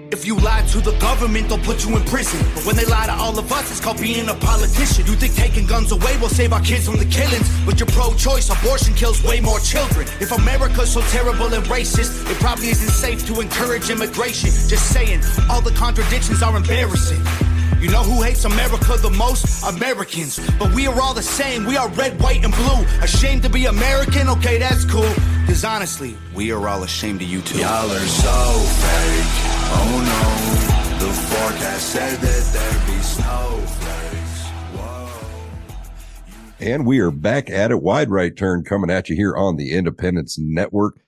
If you lie to the government, they'll put you in prison. But when they lie to all of us, it's called being a politician. You think taking guns away will save our kids from the killings, but you're pro-choice, abortion kills way more children. If America's so terrible and racist, it probably isn't safe to encourage immigration. Just saying, all the contradictions are embarrassing. You know who hates America the most? Americans. But we are all the same. We are red, white, and blue. Ashamed to be American? Okay, that's cool. Because honestly, we are all ashamed of you too. Y'all are so fake. Oh no. The forecast said that there'd be snowflakes. Whoa. And we are back at it. Wide Right Turn coming at you here on the Independence Network.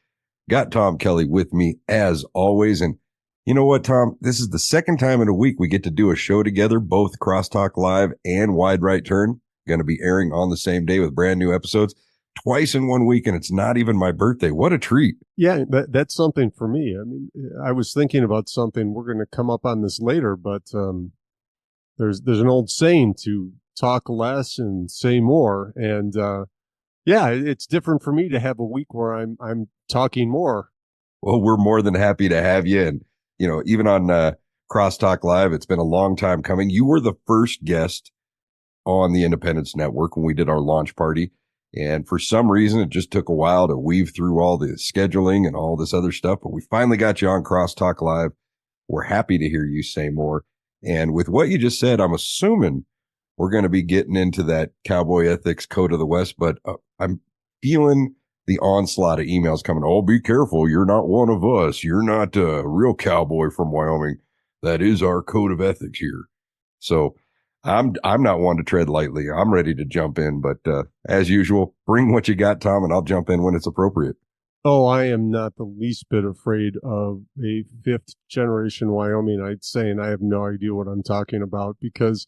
Got Tom Kelly with me as always. And you know what, Tom? This is the second time in a week we get to do a show together, both Crosstalk Live and Wide Right Turn. Going to be airing on the same day with brand new episodes twice in 1 week, and it's not even my birthday. What a treat. Yeah, that's something for me. I mean, I was thinking about something. We're going to come up on this later, but there's an old saying to talk less and say more. And yeah, it's different for me to have a week where I'm talking more. Well, we're more than happy to have you. And, you know, even on Crosstalk Live, it's been a long time coming. You were the first guest on the Independence Network when we did our launch party. And for some reason, it just took a while to weave through all the scheduling and all this other stuff. But we finally got you on Crosstalk Live. We're happy to hear you say more. And with what you just said, I'm assuming we're going to be getting into that cowboy ethics code of the West. But I'm feeling the onslaught of emails coming. Oh, be careful. You're not one of us. You're not a real cowboy from Wyoming. That is our code of ethics here. So I'm not one to tread lightly. I'm ready to jump in, but as usual, bring what you got, Tom, and I'll jump in when it's appropriate. Oh, I am not the least bit afraid of a fifth generation Wyomingite saying I have no idea what I'm talking about, because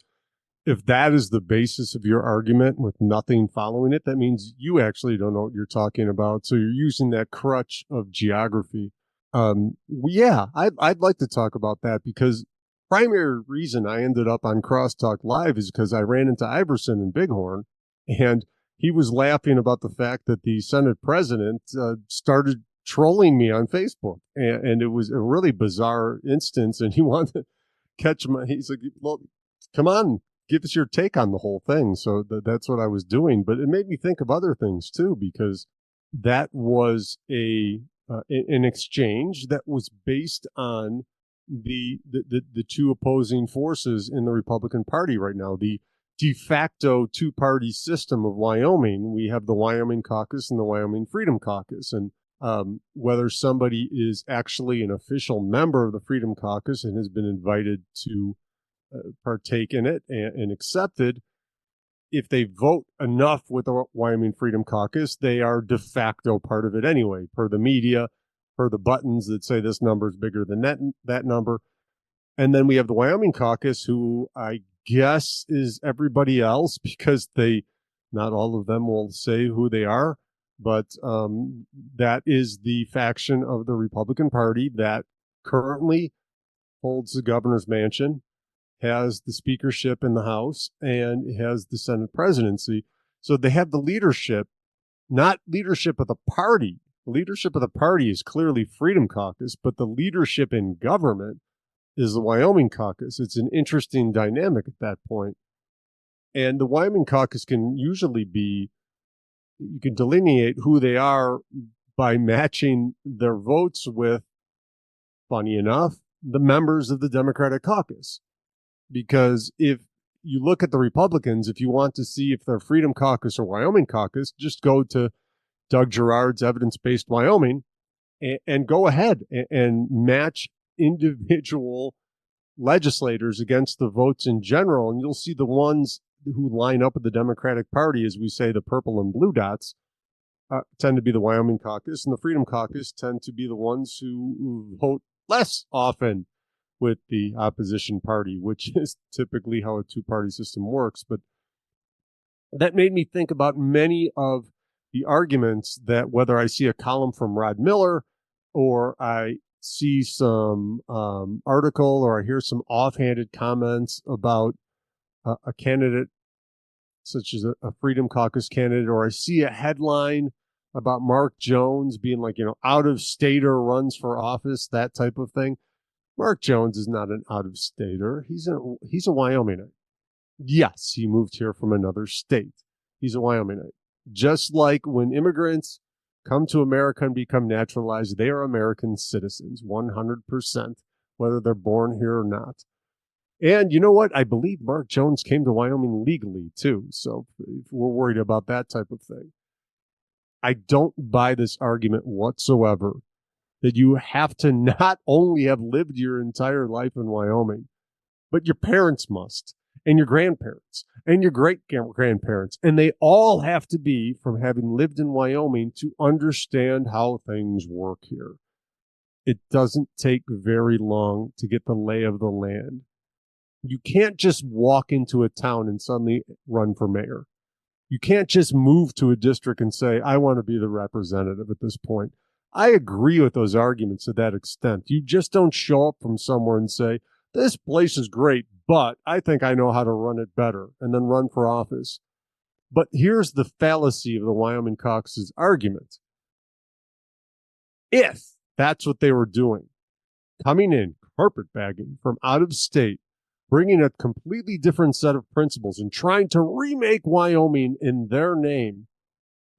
if that is the basis of your argument with nothing following it, that means you actually don't know what you're talking about. So you're using that crutch of geography. Yeah, I'd like to talk about that, because primary reason I ended up on Crosstalk Live is because I ran into Iverson in Bighorn, and he was laughing about the fact that the Senate president started trolling me on Facebook, and it was a really bizarre instance, and he wanted to catch my, he's like, well, come on, give us your take on the whole thing. So that's what I was doing, but it made me think of other things too, because that was an exchange that was based on the two opposing forces in the Republican Party right now, the de facto two-party system of Wyoming. We have the Wyoming Caucus and the Wyoming Freedom Caucus, and whether somebody is actually an official member of the Freedom Caucus and has been invited to partake in it and accepted, if they vote enough with the Wyoming Freedom Caucus, they are de facto part of it anyway, per the media, per the buttons that say this number is bigger than that number. And then we have the Wyoming Caucus, who I guess is everybody else, because not all of them will say who they are, but that is the faction of the Republican Party that currently holds the governor's mansion, has the speakership in the House, and has the Senate presidency. So they have the leadership, not leadership of the party. The leadership of the party is clearly Freedom Caucus, but the leadership in government is the Wyoming Caucus. It's an interesting dynamic at that point. And the Wyoming Caucus can usually be, you can delineate who they are by matching their votes with, funny enough, the members of the Democratic Caucus. Because if you look at the Republicans, if you want to see if they're Freedom Caucus or Wyoming Caucus, just go to Doug Girard's Evidence-Based Wyoming and go ahead and match individual legislators against the votes in general, and you'll see the ones who line up with the Democratic Party, as we say, the purple and blue dots, tend to be the Wyoming Caucus, and the Freedom Caucus tend to be the ones who vote less often with the opposition party, which is typically how a two-party system works. But that made me think about many of the arguments that, whether I see a column from Rod Miller or I see some article or I hear some offhanded comments about a candidate such as a Freedom Caucus candidate, or I see a headline about Mark Jones being like, out of stater runs for office, that type of thing. Mark Jones is not an out-of-stater. He's a Wyomingite. Yes, he moved here from another state. He's a Wyomingite. Just like when immigrants come to America and become naturalized, they are American citizens, 100%, whether they're born here or not. And you know what? I believe Mark Jones came to Wyoming legally, too. So if we're worried about that type of thing. I don't buy this argument whatsoever that you have to not only have lived your entire life in Wyoming, but your parents must, and your grandparents, and your great-grandparents. And they all have to be from having lived in Wyoming to understand how things work here. It doesn't take very long to get the lay of the land. You can't just walk into a town and suddenly run for mayor. You can't just move to a district and say, I want to be the representative at this point. I agree with those arguments to that extent. You just don't show up from somewhere and say, this place is great, but I think I know how to run it better, and then run for office. But here's the fallacy of the Wyoming caucus's argument. If that's what they were doing, coming in, carpetbagging from out of state, bringing a completely different set of principles and trying to remake Wyoming in their name,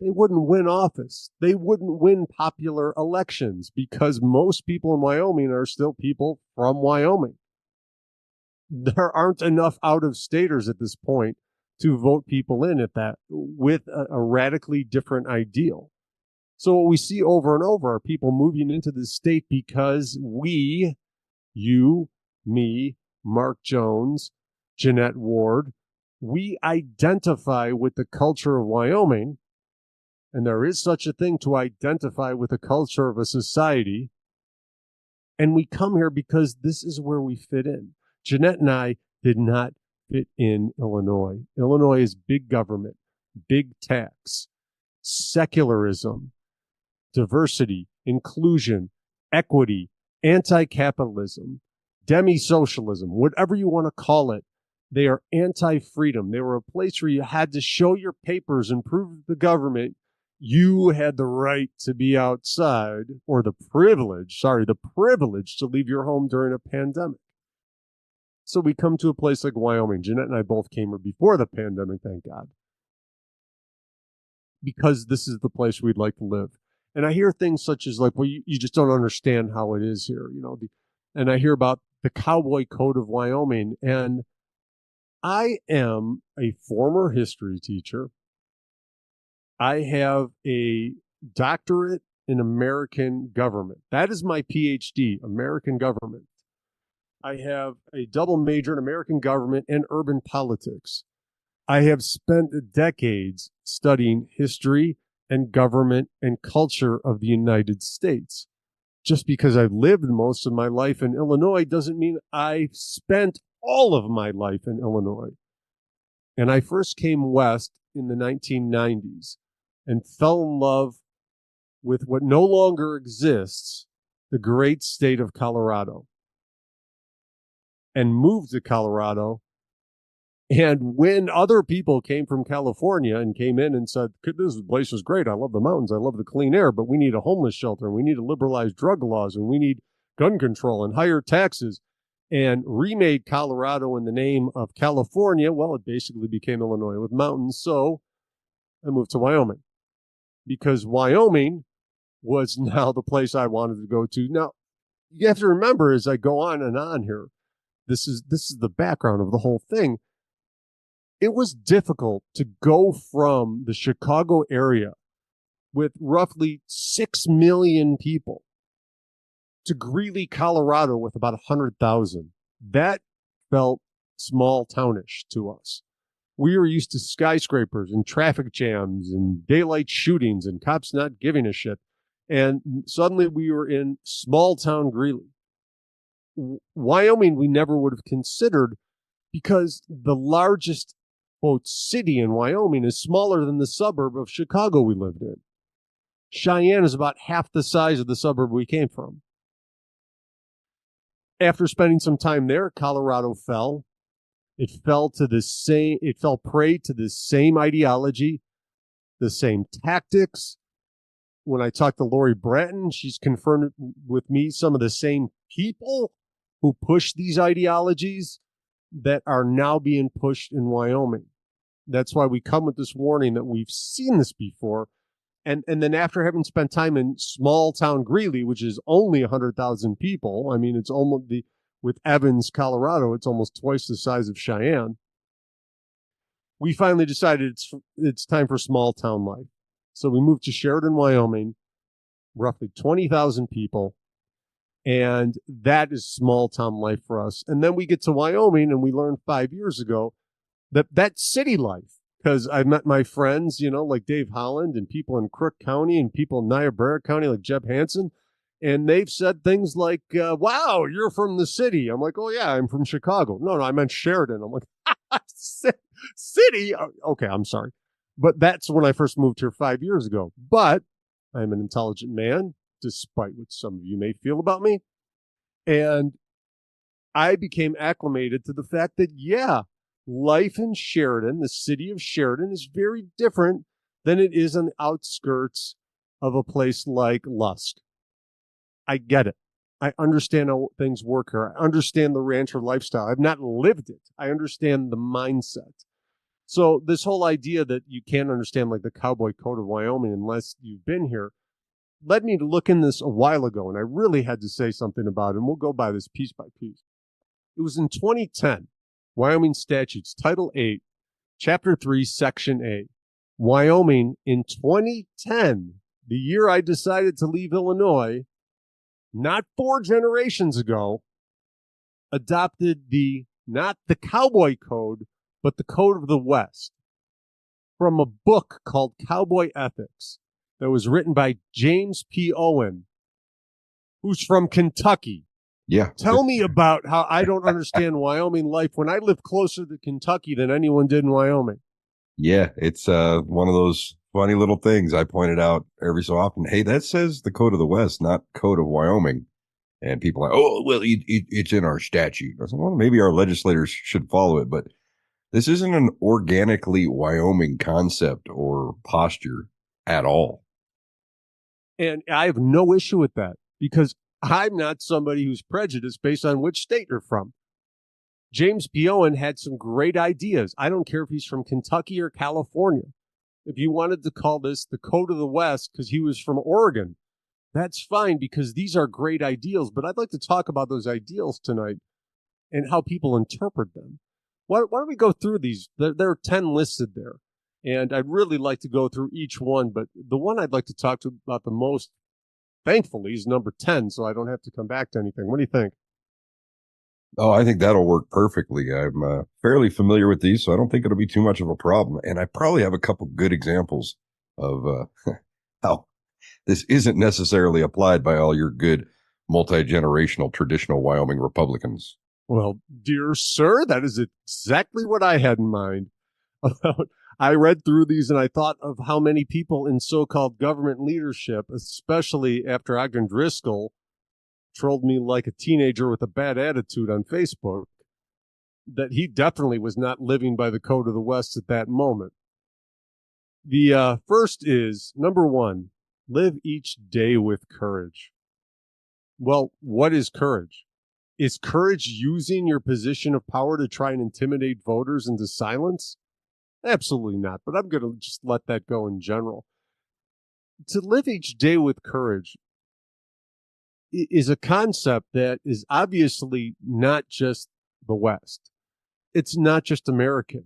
they wouldn't win office. They wouldn't win popular elections because most people in Wyoming are still people from Wyoming. There aren't enough out-of-staters at this point to vote people in at that with a radically different ideal. So what we see over and over are people moving into the state because we, you, me, Mark Jones, Jeanette Ward, we identify with the culture of Wyoming, and there is such a thing to identify with the culture of a society, and we come here because this is where we fit in. Jeanette and I did not fit in Illinois. Illinois is big government, big tax, secularism, diversity, inclusion, equity, anti-capitalism, demi-socialism, whatever you want to call it. They are anti-freedom. They were a place where you had to show your papers and prove to the government you had the right to be outside, or the privilege to leave your home during a pandemic. So we come to a place like Wyoming. Jeanette and I both came here before the pandemic, thank God, because this is the place we'd like to live. And I hear things such as like, well, you just don't understand how it is here, you know. And I hear about the Cowboy Code of Wyoming, and I am a former history teacher. I have a doctorate in American government. That is my PhD, American government. I have a double major in American government and urban politics. I have spent decades studying history and government and culture of the United States. Just because I've lived most of my life in Illinois doesn't mean I've spent all of my life in Illinois. And I first came west in the 1990s and fell in love with what no longer exists, the great state of Colorado, and moved to Colorado. And when other people came from California and came in and said, this place is great, I love the mountains, I love the clean air, but we need a homeless shelter, and we need to liberalize drug laws, and we need gun control and higher taxes, and remade Colorado in the name of California, well, it basically became Illinois with mountains. So I moved to Wyoming because Wyoming was now the place I wanted to go to. Now, you have to remember as I go on and on here, this is the background of the whole thing. It was difficult to go from the Chicago area with roughly 6 million people to Greeley, Colorado with about 100,000. That felt small townish to us. We were used to skyscrapers and traffic jams and daylight shootings and cops not giving a shit. And suddenly we were in small town Greeley. Wyoming we never would have considered because the largest city in Wyoming is smaller than the suburb of Chicago we lived in. Cheyenne is about half the size of the suburb we came from. After spending some time there, Colorado fell. It fell prey to the same ideology, the same tactics. When I talked to Lori Bratton, she's confirmed with me some of the same people who push these ideologies that are now being pushed in Wyoming. That's why we come with this warning that we've seen this before. And then after having spent time in small town Greeley, which is only 100,000 people, I mean, it's almost with Evans, Colorado, it's almost twice the size of Cheyenne. We finally decided it's time for small town life. So we moved to Sheridan, Wyoming, roughly 20,000 people. And that is small town life for us. And then we get to Wyoming and we learned 5 years ago that that's city life. Because I met my friends, like Dave Holland and people in Crook County and people in Niobrara County like Jeb Hansen. And they've said things like, wow, you're from the city. I'm like, oh, yeah, I'm from Chicago. No, I meant Sheridan. I'm like, city? Okay, I'm sorry. But that's when I first moved here 5 years ago. But I'm an intelligent man, despite what some of you may feel about me. And I became acclimated to the fact that, yeah, life in Sheridan, the city of Sheridan, is very different than it is on the outskirts of a place like Lusk. I get it. I understand how things work here. I understand the rancher lifestyle. I've not lived it. I understand the mindset. So this whole idea that you can't understand like the cowboy code of Wyoming unless you've been here led me to look in this a while ago, and I really had to say something about it, and we'll go by this piece by piece. It was in 2010, Wyoming Statutes, Title 8, Chapter 3, Section A. Wyoming in 2010, the year I decided to leave Illinois, not 4 generations ago, adopted not the cowboy code, but the code of the West from a book called Cowboy Ethics that was written by James P. Owen, who's from Kentucky. Yeah. Tell me about how I don't understand Wyoming life when I live closer to Kentucky than anyone did in Wyoming. Yeah, it's one of those funny little things I pointed out every so often. Hey, that says the code of the West, not code of Wyoming. And people are like, oh, well, it's in our statute. I said, well, maybe our legislators should follow it. But this isn't an organically Wyoming concept or posture at all. And I have no issue with that because I'm not somebody who's prejudiced based on which state you're from. James P. Owen had some great ideas. I don't care if he's from Kentucky or California. If you wanted to call this the Code of the West because he was from Oregon, that's fine because these are great ideals. But I'd like to talk about those ideals tonight and how people interpret them. Why don't we go through these? There are 10 listed there. And I'd really like to go through each one. But the one I'd like to talk about the most, thankfully, is number 10. So I don't have to come back to anything. What do you think? Oh, I think that'll work perfectly. I'm fairly familiar with these, so I don't think it'll be too much of a problem. And I probably have a couple good examples of how this isn't necessarily applied by all your good multi-generational traditional Wyoming Republicans. Well, dear sir, that is exactly what I had in mind. I read through these and I thought of how many people in so-called government leadership, especially after Ogden Driscoll trolled me like a teenager with a bad attitude on Facebook, that he definitely was not living by the code of the West at that moment. The first is, number 1, live each day with courage. Well, what is courage? Is courage using your position of power to try and intimidate voters into silence? Absolutely not, but I'm going to just let that go in general. To live each day with courage is a concept that is obviously not just the West. It's not just American.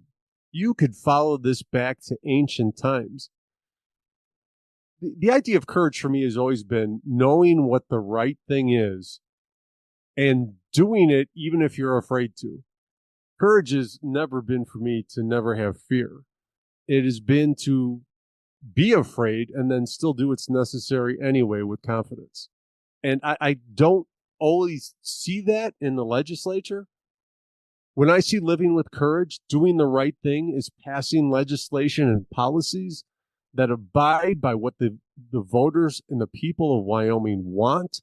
You could follow this back to ancient times. The idea of courage for me has always been knowing what the right thing is and doing it even if you're afraid to. Courage has never been for me to never have fear. It has been to be afraid and then still do what's necessary anyway with confidence. And I don't always see that in the legislature. When I see living with courage, doing the right thing is passing legislation and policies that abide by what the voters and the people of Wyoming want,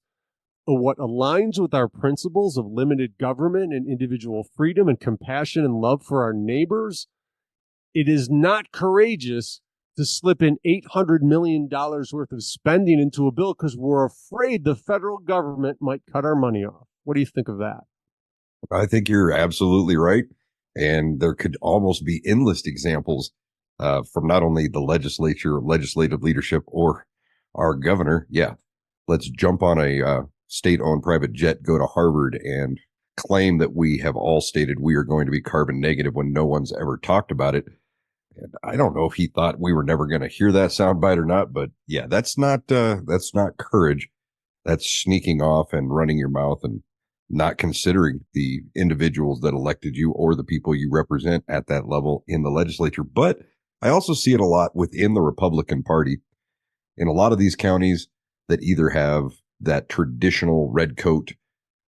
or what aligns with our principles of limited government and individual freedom and compassion and love for our neighbors. It is not courageous to slip in $800 million worth of spending into a bill because we're afraid the federal government might cut our money off. What do you think of that? I think you're absolutely right. And there could almost be endless examples from not only the legislature, legislative leadership, or our governor. Yeah, let's jump on a state-owned private jet, go to Harvard, and claim that we have all stated we are going to be carbon negative when no one's ever talked about it. And I don't know if he thought we were never going to hear that soundbite or not, but yeah, that's not courage. That's sneaking off and running your mouth and not considering the individuals that elected you or the people you represent at that level in the legislature. But I also see it a lot within the Republican Party in a lot of these counties that either have that traditional redcoat,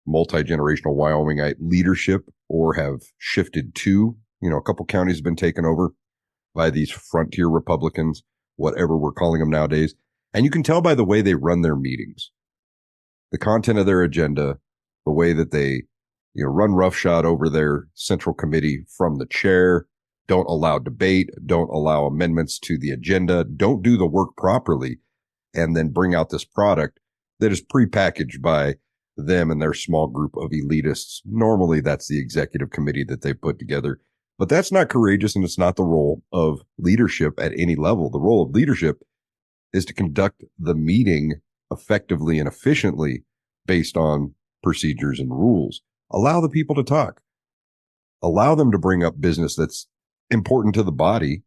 multi-generational Wyomingite leadership or have shifted to, a couple counties have been taken over by these frontier Republicans, whatever we're calling them nowadays. And you can tell by the way they run their meetings, the content of their agenda, the way that they, run roughshod over their central committee from the chair, don't allow debate, don't allow amendments to the agenda, don't do the work properly, and then bring out this product that is prepackaged by them and their small group of elitists. Normally, that's the executive committee that they put together. But that's not courageous, and it's not the role of leadership at any level. The role of leadership is to conduct the meeting effectively and efficiently based on procedures and rules. Allow the people to talk. Allow them to bring up business that's important to the body,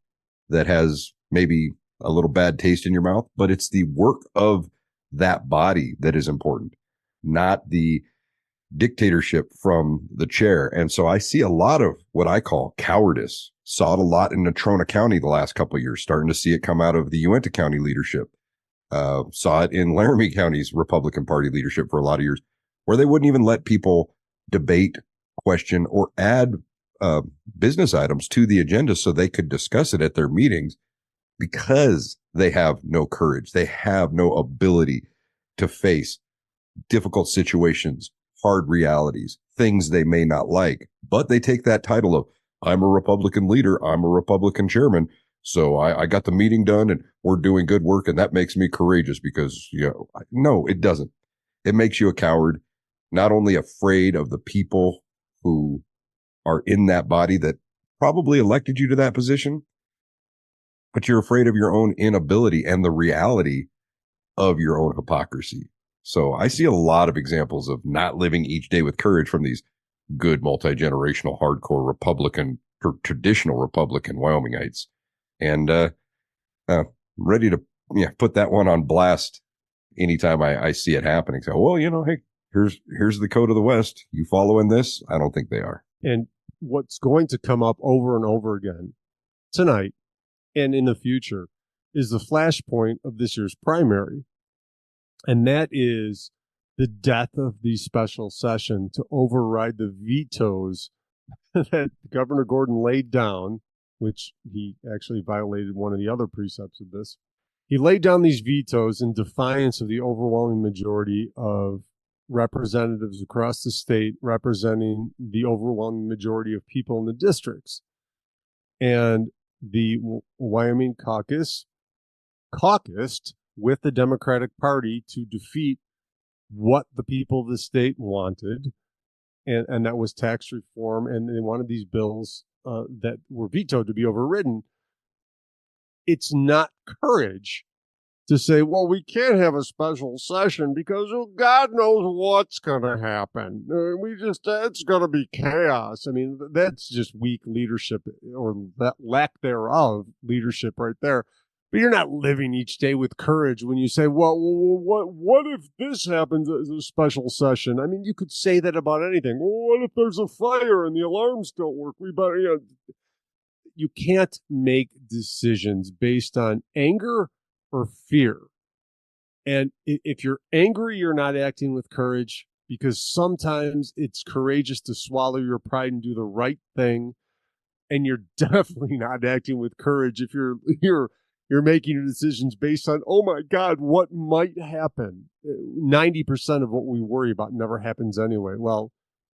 that has maybe a little bad taste in your mouth, but it's the work of that body that is important, not the dictatorship from the chair. And so I see a lot of what I call cowardice. Saw it a lot in Natrona County the last couple of years, starting to see it come out of the Uinta County leadership. Saw it in Laramie County's Republican Party leadership for a lot of years, where they wouldn't even let people debate, question, or add business items to the agenda so they could discuss it at their meetings, because they have no courage. They have no ability to face difficult situations, hard realities, things they may not like, but they take that title of, I'm a Republican leader, I'm a Republican chairman, so I got the meeting done and we're doing good work, and that makes me courageous because, no, it doesn't. It makes you a coward, not only afraid of the people who are in that body that probably elected you to that position, but you're afraid of your own inability and the reality of your own hypocrisy. So I see a lot of examples of not living each day with courage from these good multi-generational, hardcore Republican, traditional Republican Wyomingites. And ready to put that one on blast anytime I see it happening. So, well, hey, here's the code of the West. You following this? I don't think they are. And what's going to come up over and over again tonight and in the future is the flashpoint of this year's primary. And that is the death of the special session to override the vetoes that Governor Gordon laid down, which he actually violated one of the other precepts of this. He laid down these vetoes in defiance of the overwhelming majority of representatives across the state representing the overwhelming majority of people in the districts. And the Wyoming caucus caucused with the Democratic Party to defeat what the people of the state wanted, and that was tax reform, and they wanted these bills that were vetoed to be overridden. It's not courage to say, well, we can't have a special session because God knows what's going to happen. It's going to be chaos. I mean, that's just weak leadership, or that lack thereof leadership right there. But you're not living each day with courage when you say, well, what if this happens as a special session? I mean, you could say that about anything. Well, what if there's a fire and the alarms don't work? We better, you can't make decisions based on anger or fear. And if you're angry, you're not acting with courage, because sometimes it's courageous to swallow your pride and do the right thing. And you're definitely not acting with courage if you're making your decisions based on, oh my God, what might happen? 90% of what we worry about never happens anyway. Well,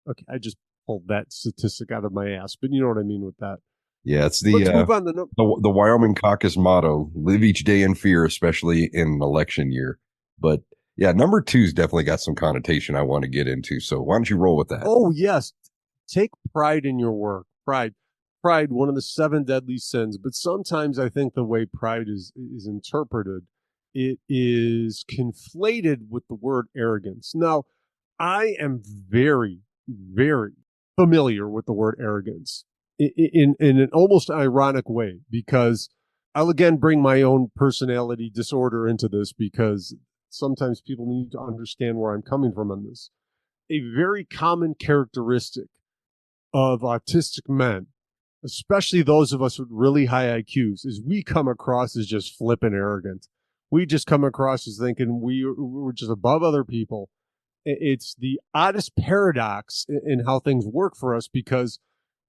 okay, I just pulled that statistic out of my ass, but you know what I mean with that. Yeah, it's Let's move on the Wyoming caucus motto: live each day in fear, especially in an election year. But yeah, number two's definitely got some connotation I want to get into. So why don't you roll with that? Oh, yes. Take pride in your work. Pride, one of the 7 deadly sins. But sometimes I think the way pride is interpreted, it is conflated with the word arrogance. Now, I am very, very familiar with the word arrogance in an almost ironic way, because I'll again bring my own personality disorder into this, because sometimes people need to understand where I'm coming from on this. A very common characteristic of autistic men, especially those of us with really high IQs, is we come across as just flippant arrogant. We just come across as thinking we're just above other people. It's the oddest paradox in how things work for us, because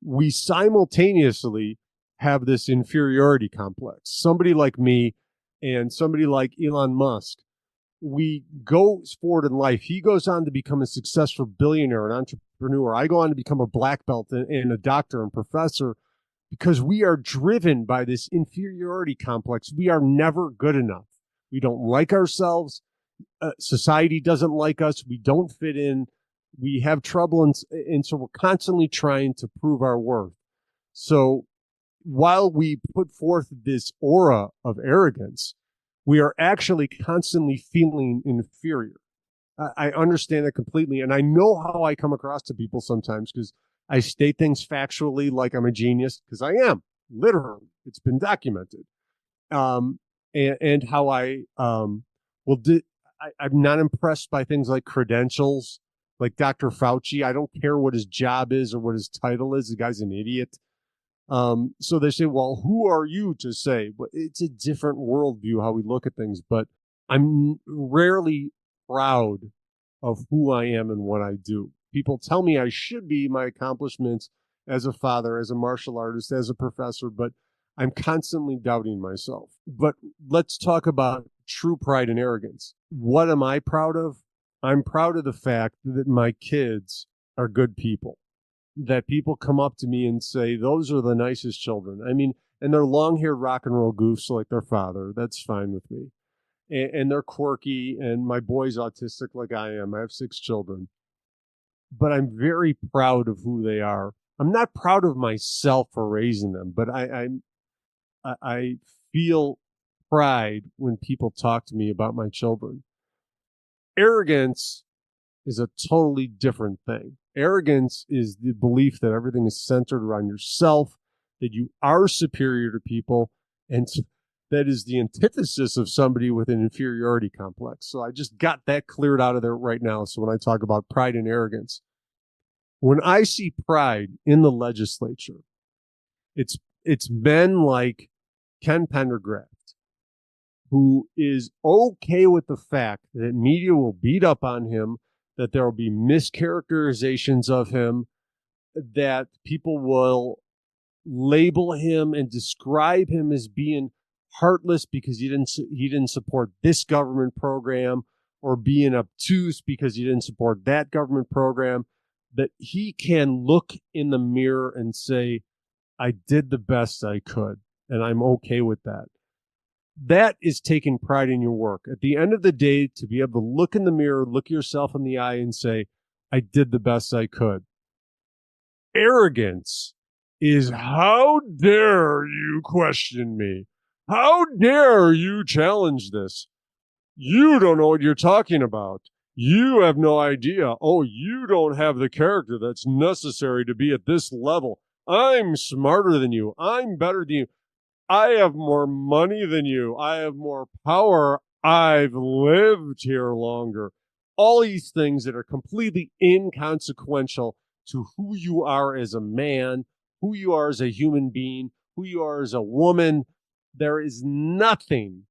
we simultaneously have this inferiority complex. Somebody like me and somebody like Elon Musk, we go forward in life. He goes on to become a successful billionaire, an entrepreneur. I go on to become a black belt and a doctor and professor, because we are driven by this inferiority complex. We are never good enough. We don't like ourselves. Society doesn't like us. We don't fit in. We have trouble. And so we're constantly trying to prove our worth. So while we put forth this aura of arrogance, we are actually constantly feeling inferior. I understand it completely. And I know how I come across to people sometimes, because I state things factually like I'm a genius, because I am, literally. It's been documented. And how I'm not impressed by things like credentials, like Dr. Fauci. I don't care what his job is or what his title is. The guy's an idiot. So they say, well, who are you to say? But it's a different worldview, how we look at things. But I'm rarely proud of who I am and what I do. People tell me I should be, my accomplishments as a father, as a martial artist, as a professor, but I'm constantly doubting myself. But let's talk about true pride and arrogance. What am I proud of? I'm proud of the fact that my kids are good people, that people come up to me and say, those are the nicest children. I mean, and they're long-haired rock and roll goofs like their father. That's fine with me. And they're quirky, and my boy's autistic like I am. I have 6 children. But I'm very proud of who they are. I'm not proud of myself for raising them, but I feel pride when people talk to me about my children. Arrogance is a totally different thing. Arrogance is the belief that everything is centered around yourself, that you are superior to people, and that is the antithesis of somebody with an inferiority complex. So I just got that cleared out of there right now. So when I talk about pride and arrogance, when I see pride in the legislature, it's men like Ken Pendergraft, who is okay with the fact that media will beat up on him, that there will be mischaracterizations of him, that people will label him and describe him as being heartless because he didn't support this government program, or being obtuse because he didn't support that government program, that he can look in the mirror and say, I did the best I could, and I'm okay with that. That is taking pride in your work. At the end of the day, to be able to look in the mirror, look yourself in the eye and say, I did the best I could. Arrogance is, how dare you question me? How dare you challenge this? You don't know what you're talking about. You have no idea. Oh, you don't have the character that's necessary to be at this level. I'm smarter than you. I'm better than you. I have more money than you. I have more power. I've lived here longer. All these things that are completely inconsequential to who you are as a man, who you are as a human being, who you are as a woman. There is nothing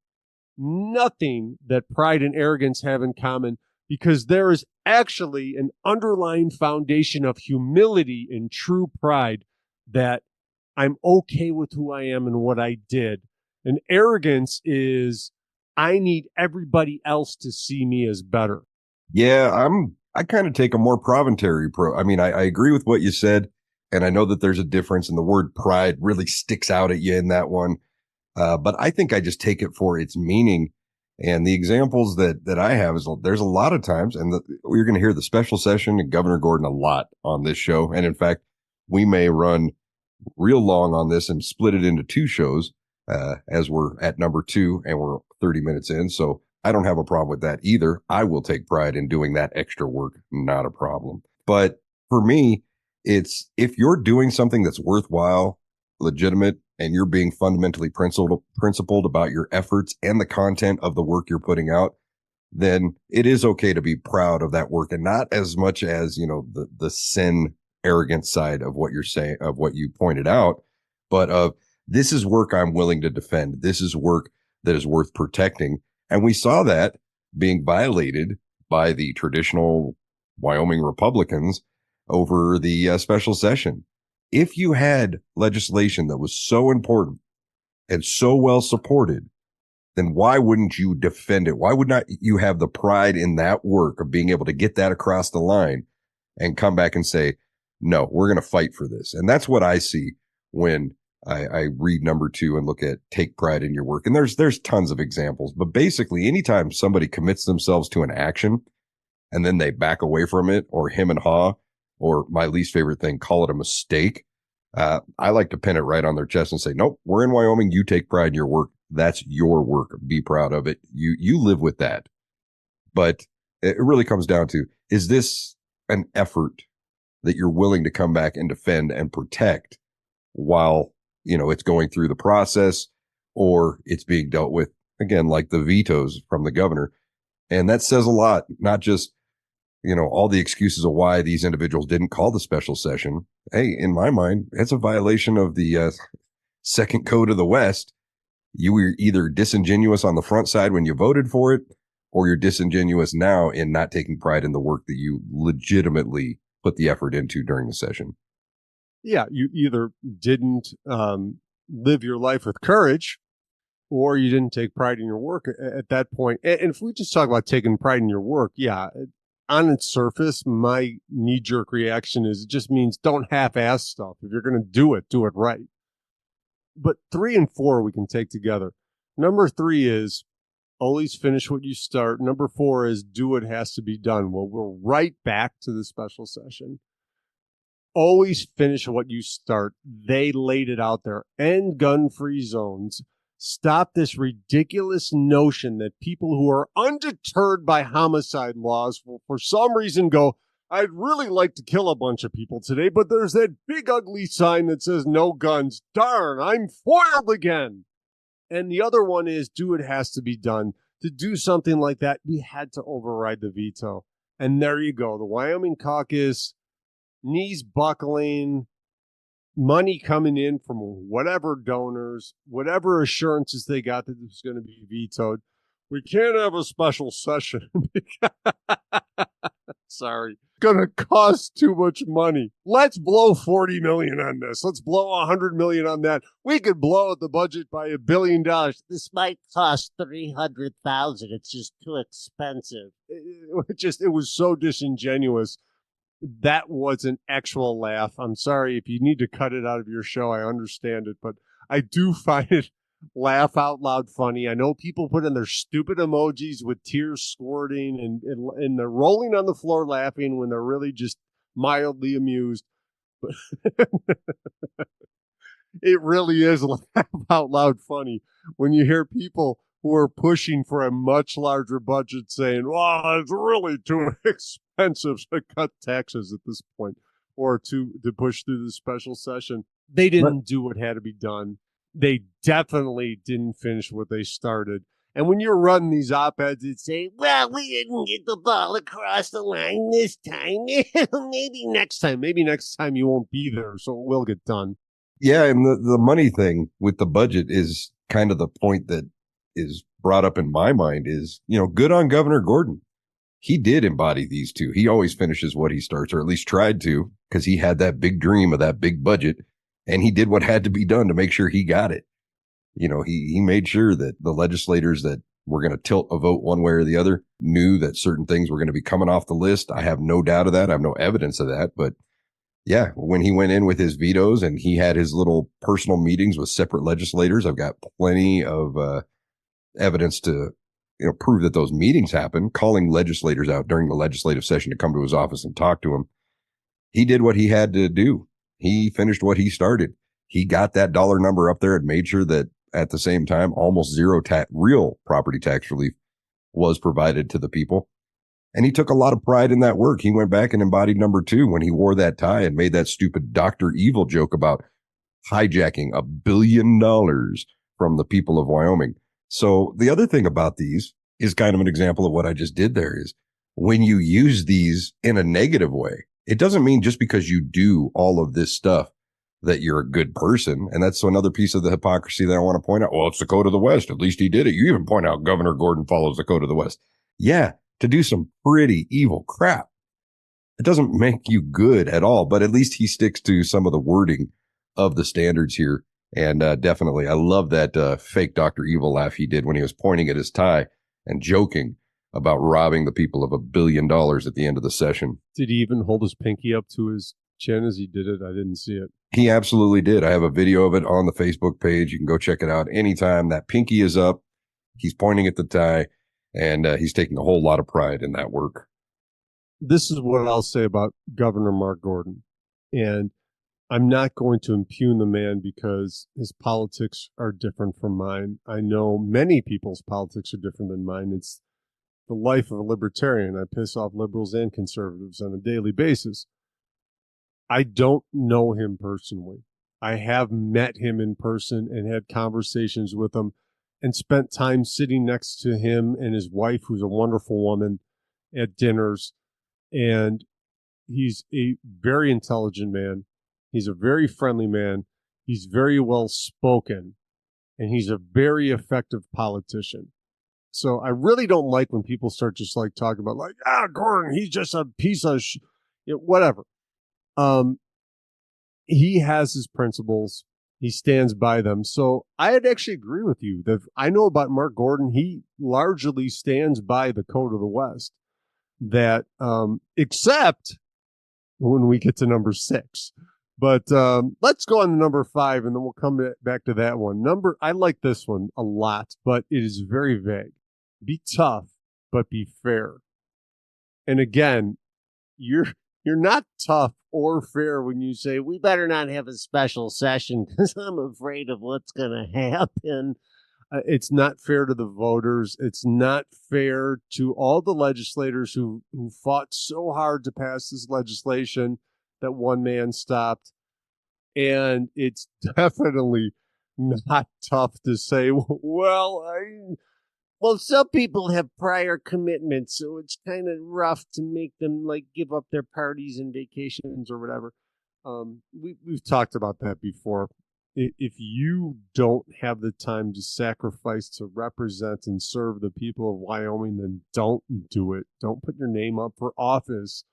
that pride and arrogance have in common, because there is actually an underlying foundation of humility and true pride, that I'm okay with who I am and what I did. And arrogance is, I need everybody else to see me as better. Yeah, I kind of take a more proprietary I mean, I agree with what you said, and I know that there's a difference, and the word pride really sticks out at you in that one. But I think I just take it for its meaning. And the examples that I have is there's a lot of times, and you're going to hear the special session and Governor Gordon a lot on this show. And in fact, we may run real long on this and split it into 2 shows as we're at number 2 and we're 30 minutes in. So I don't have a problem with that either. I will take pride in doing that extra work. Not a problem. But for me, it's if you're doing something that's worthwhile, legitimate, and you're being fundamentally principled about your efforts and the content of the work you're putting out, then it is okay to be proud of that work, and not as much as, the sin arrogant side of what you're saying, of what you pointed out, but of this is work I'm willing to defend. This is work that is worth protecting. And we saw that being violated by the traditional Wyoming Republicans over the special session. If you had legislation that was so important and so well supported, then why wouldn't you defend it? Why would not you have the pride in that work of being able to get that across the line and come back and say, no, we're going to fight for this? And that's what I see when I read number 2 and look at take pride in your work. And there's tons of examples, but basically anytime somebody commits themselves to an action and then they back away from it, or him and haw, or my least favorite thing, call it a mistake. I like to pin it right on their chest and say, nope, we're in Wyoming. You take pride in your work. That's your work. Be proud of it. You live with that. But it really comes down to, is this an effort that you're willing to come back and defend and protect while, it's going through the process, or it's being dealt with, again, like the vetoes from the governor. And that says a lot, not just, all the excuses of why these individuals didn't call the special session. Hey, in my mind, it's a violation of the second code of the West. You were either disingenuous on the front side when you voted for it, or you're disingenuous now in not taking pride in the work that you legitimately put the effort into during the session. Yeah, you either didn't live your life with courage, or you didn't take pride in your work at that point. And if we just talk about taking pride in your work, yeah, on its surface, my knee-jerk reaction is it just means don't half-ass stuff. If you're going to do it right. But 3 and 4 we can take together. Number 3 is always finish what you start. Number 4 is do what has to be done. Well, we're right back to the special session. Always finish what you start. They laid it out there. End gun-free zones. Stop this ridiculous notion that people who are undeterred by homicide laws will, for some reason, go, I'd really like to kill a bunch of people today, but there's that big ugly sign that says no guns. Darn, I'm foiled again. And the other one is do it has to be done. To do something like that, we had to override the veto. And there you go. The Wyoming caucus, knees buckling, money coming in from whatever donors, whatever assurances they got that this was going to be vetoed. We can't have a special session. Sorry. Going to cost too much money. Let's blow $40 million on this. Let's blow $100 million on that. We could blow out the budget by $1 billion. This might cost $300,000. It's just too expensive. It was so disingenuous. That was an actual laugh. I'm sorry if you need to cut it out of your show. I understand it, but I do find it laugh out loud funny. I know people put in their stupid emojis with tears squirting and they're rolling on the floor laughing when they're really just mildly amused. But it really is laugh out loud funny when you hear people who are pushing for a much larger budget saying, well, it's really too expensive to cut taxes at this point, or to push through the special session. They didn't do what had to be done. They definitely didn't finish what they started. And when you're running these op-eds, it's Say, well, we didn't get the ball across the line this time. Maybe next time. maybe next time you won't be there, so it will get done. Yeah, and the money thing with the budget is kind of the point that is brought up in my mind is, good on Governor Gordon. He did embody these 2. He always finishes what he starts, or at least tried to, because he had that big dream of that big budget, and he did what had to be done to make sure he got it. He made sure that the legislators that were going to tilt a vote one way or the other knew that certain things were going to be coming off the list. I have no doubt of that. I have no evidence of that. But yeah, when he went in with his vetoes and he had his little personal meetings with separate legislators, I've got plenty of evidence to prove that those meetings happen, calling legislators out during the legislative session to come to his office and talk to him. He did what he had to do. He finished what he started. He got that dollar number up there and made sure that at the same time, almost zero real property tax relief was provided to the people. And he took a lot of pride in that work. He went back and embodied number 2 when he wore that tie and made that stupid Dr. Evil joke about hijacking $1 billion from the people of Wyoming. So the other thing about these is kind of an example of what I just did there is when you use these in a negative way, it doesn't mean just because you do all of this stuff that you're a good person. And that's another piece of the hypocrisy that I want to point out. Well, it's the code of the West. At least he did it. You even point out Governor Gordon follows the code of the West. Yeah, to do some pretty evil crap. It doesn't make you good at all, but at least he sticks to some of the wording of the standards here. And definitely, I love that fake Dr. Evil laugh he did when he was pointing at his tie and joking about robbing the people of $1 billion at the end of the session. Did he even hold his pinky up to his chin as he did it? I didn't see it. He absolutely did. I have a video of it on the Facebook page. You can go check it out anytime. That pinky is up. He's pointing at the tie, and he's taking a whole lot of pride in that work. This is what I'll say about Governor Mark Gordon. And I'm not going to impugn the man because his politics are different from mine. I know many people's politics are different than mine. It's the life of a libertarian. I piss off liberals and conservatives on a daily basis. I don't know him personally. I have met him in person and had conversations with him and spent time sitting next to him and his wife, who's a wonderful woman, at dinners. And he's a very intelligent man. He's a very friendly man. He's very well spoken. And he's a very effective politician. So I really don't like when people start just like talking about like, Gordon, he's just a piece of whatever. He has his principles. He stands by them. So I'd actually agree with you that I know about Mark Gordon. He largely stands by the code of the West. That except when we get to number 6. But let's go on to number 5, and then we'll come back to that one. I like this one a lot, but it is very vague. Be tough, but be fair. And again, you're not tough or fair when you say, we better not have a special session because I'm afraid of what's going to happen. It's not fair to the voters. It's not fair to all the legislators who fought so hard to pass this legislation that one man stopped. And it's definitely not tough to say, well, some people have prior commitments, so it's kind of rough to make them like give up their parties and vacations or whatever. We've talked about that before. If you don't have the time to sacrifice to represent and serve the people of Wyoming, then don't do it. Don't put your name up for office.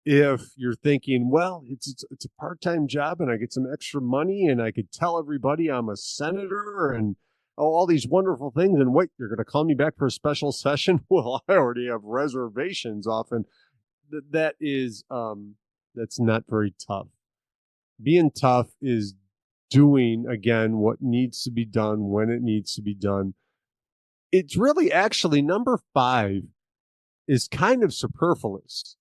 If you're thinking, well, it's a part-time job and I get some extra money and I could tell everybody I'm a senator and all these wonderful things, and wait, you're going to call me back for a special session? Well, I already have reservations often. That's not very tough. Being tough is doing, again, what needs to be done when it needs to be done. It's really actually number 5 is kind of superfluous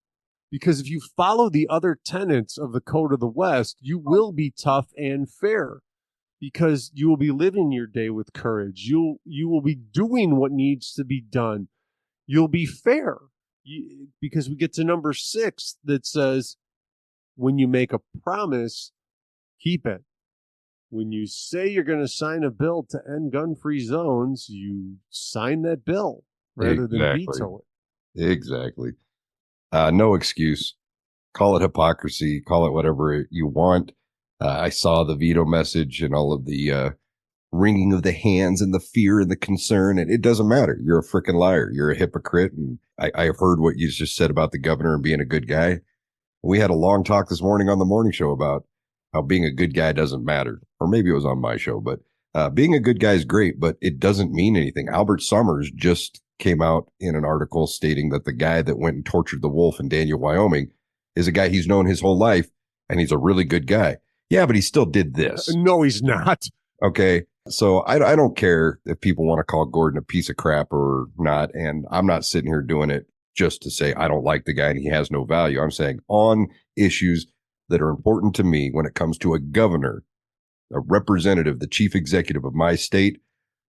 because if you follow the other tenets of the Code of the West, you will be tough and fair because you will be living your day with courage. You will be doing what needs to be done. You'll be fair because we get to number 6 that says, when you make a promise, keep it. When you say you're going to sign a bill to end gun-free zones, you sign that bill rather than veto it. Exactly. No excuse. Call it hypocrisy. Call it whatever you want. I saw the veto message and all of the wringing of the hands and the fear and the concern. And it doesn't matter. You're a freaking liar. You're a hypocrite. And I have heard what you just said about the governor and being a good guy. We had a long talk this morning on the morning show about how being a good guy doesn't matter. Or maybe it was on my show, but being a good guy is great, but it doesn't mean anything. Albert Summers just came out in an article stating that the guy that went and tortured the wolf in Daniel, Wyoming is a guy he's known his whole life, and he's a really good guy. Yeah, but he still did this. No, he's not. Okay. So I don't care if people want to call Gordon a piece of crap or not. And I'm not sitting here doing it just to say I don't like the guy and he has no value. I'm saying on issues that are important to me when it comes to a governor, a representative, the chief executive of my state,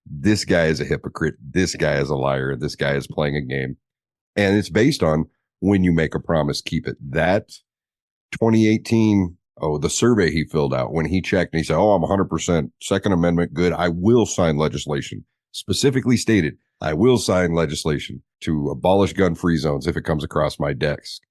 this guy is a hypocrite. This guy is a liar. This guy is playing a game. And it's based on when you make a promise, keep it. That 2018, the survey he filled out when he checked and he said, I'm 100% Second Amendment good. I will sign legislation. Specifically stated, I will sign legislation to abolish gun-free zones if it comes across my desk.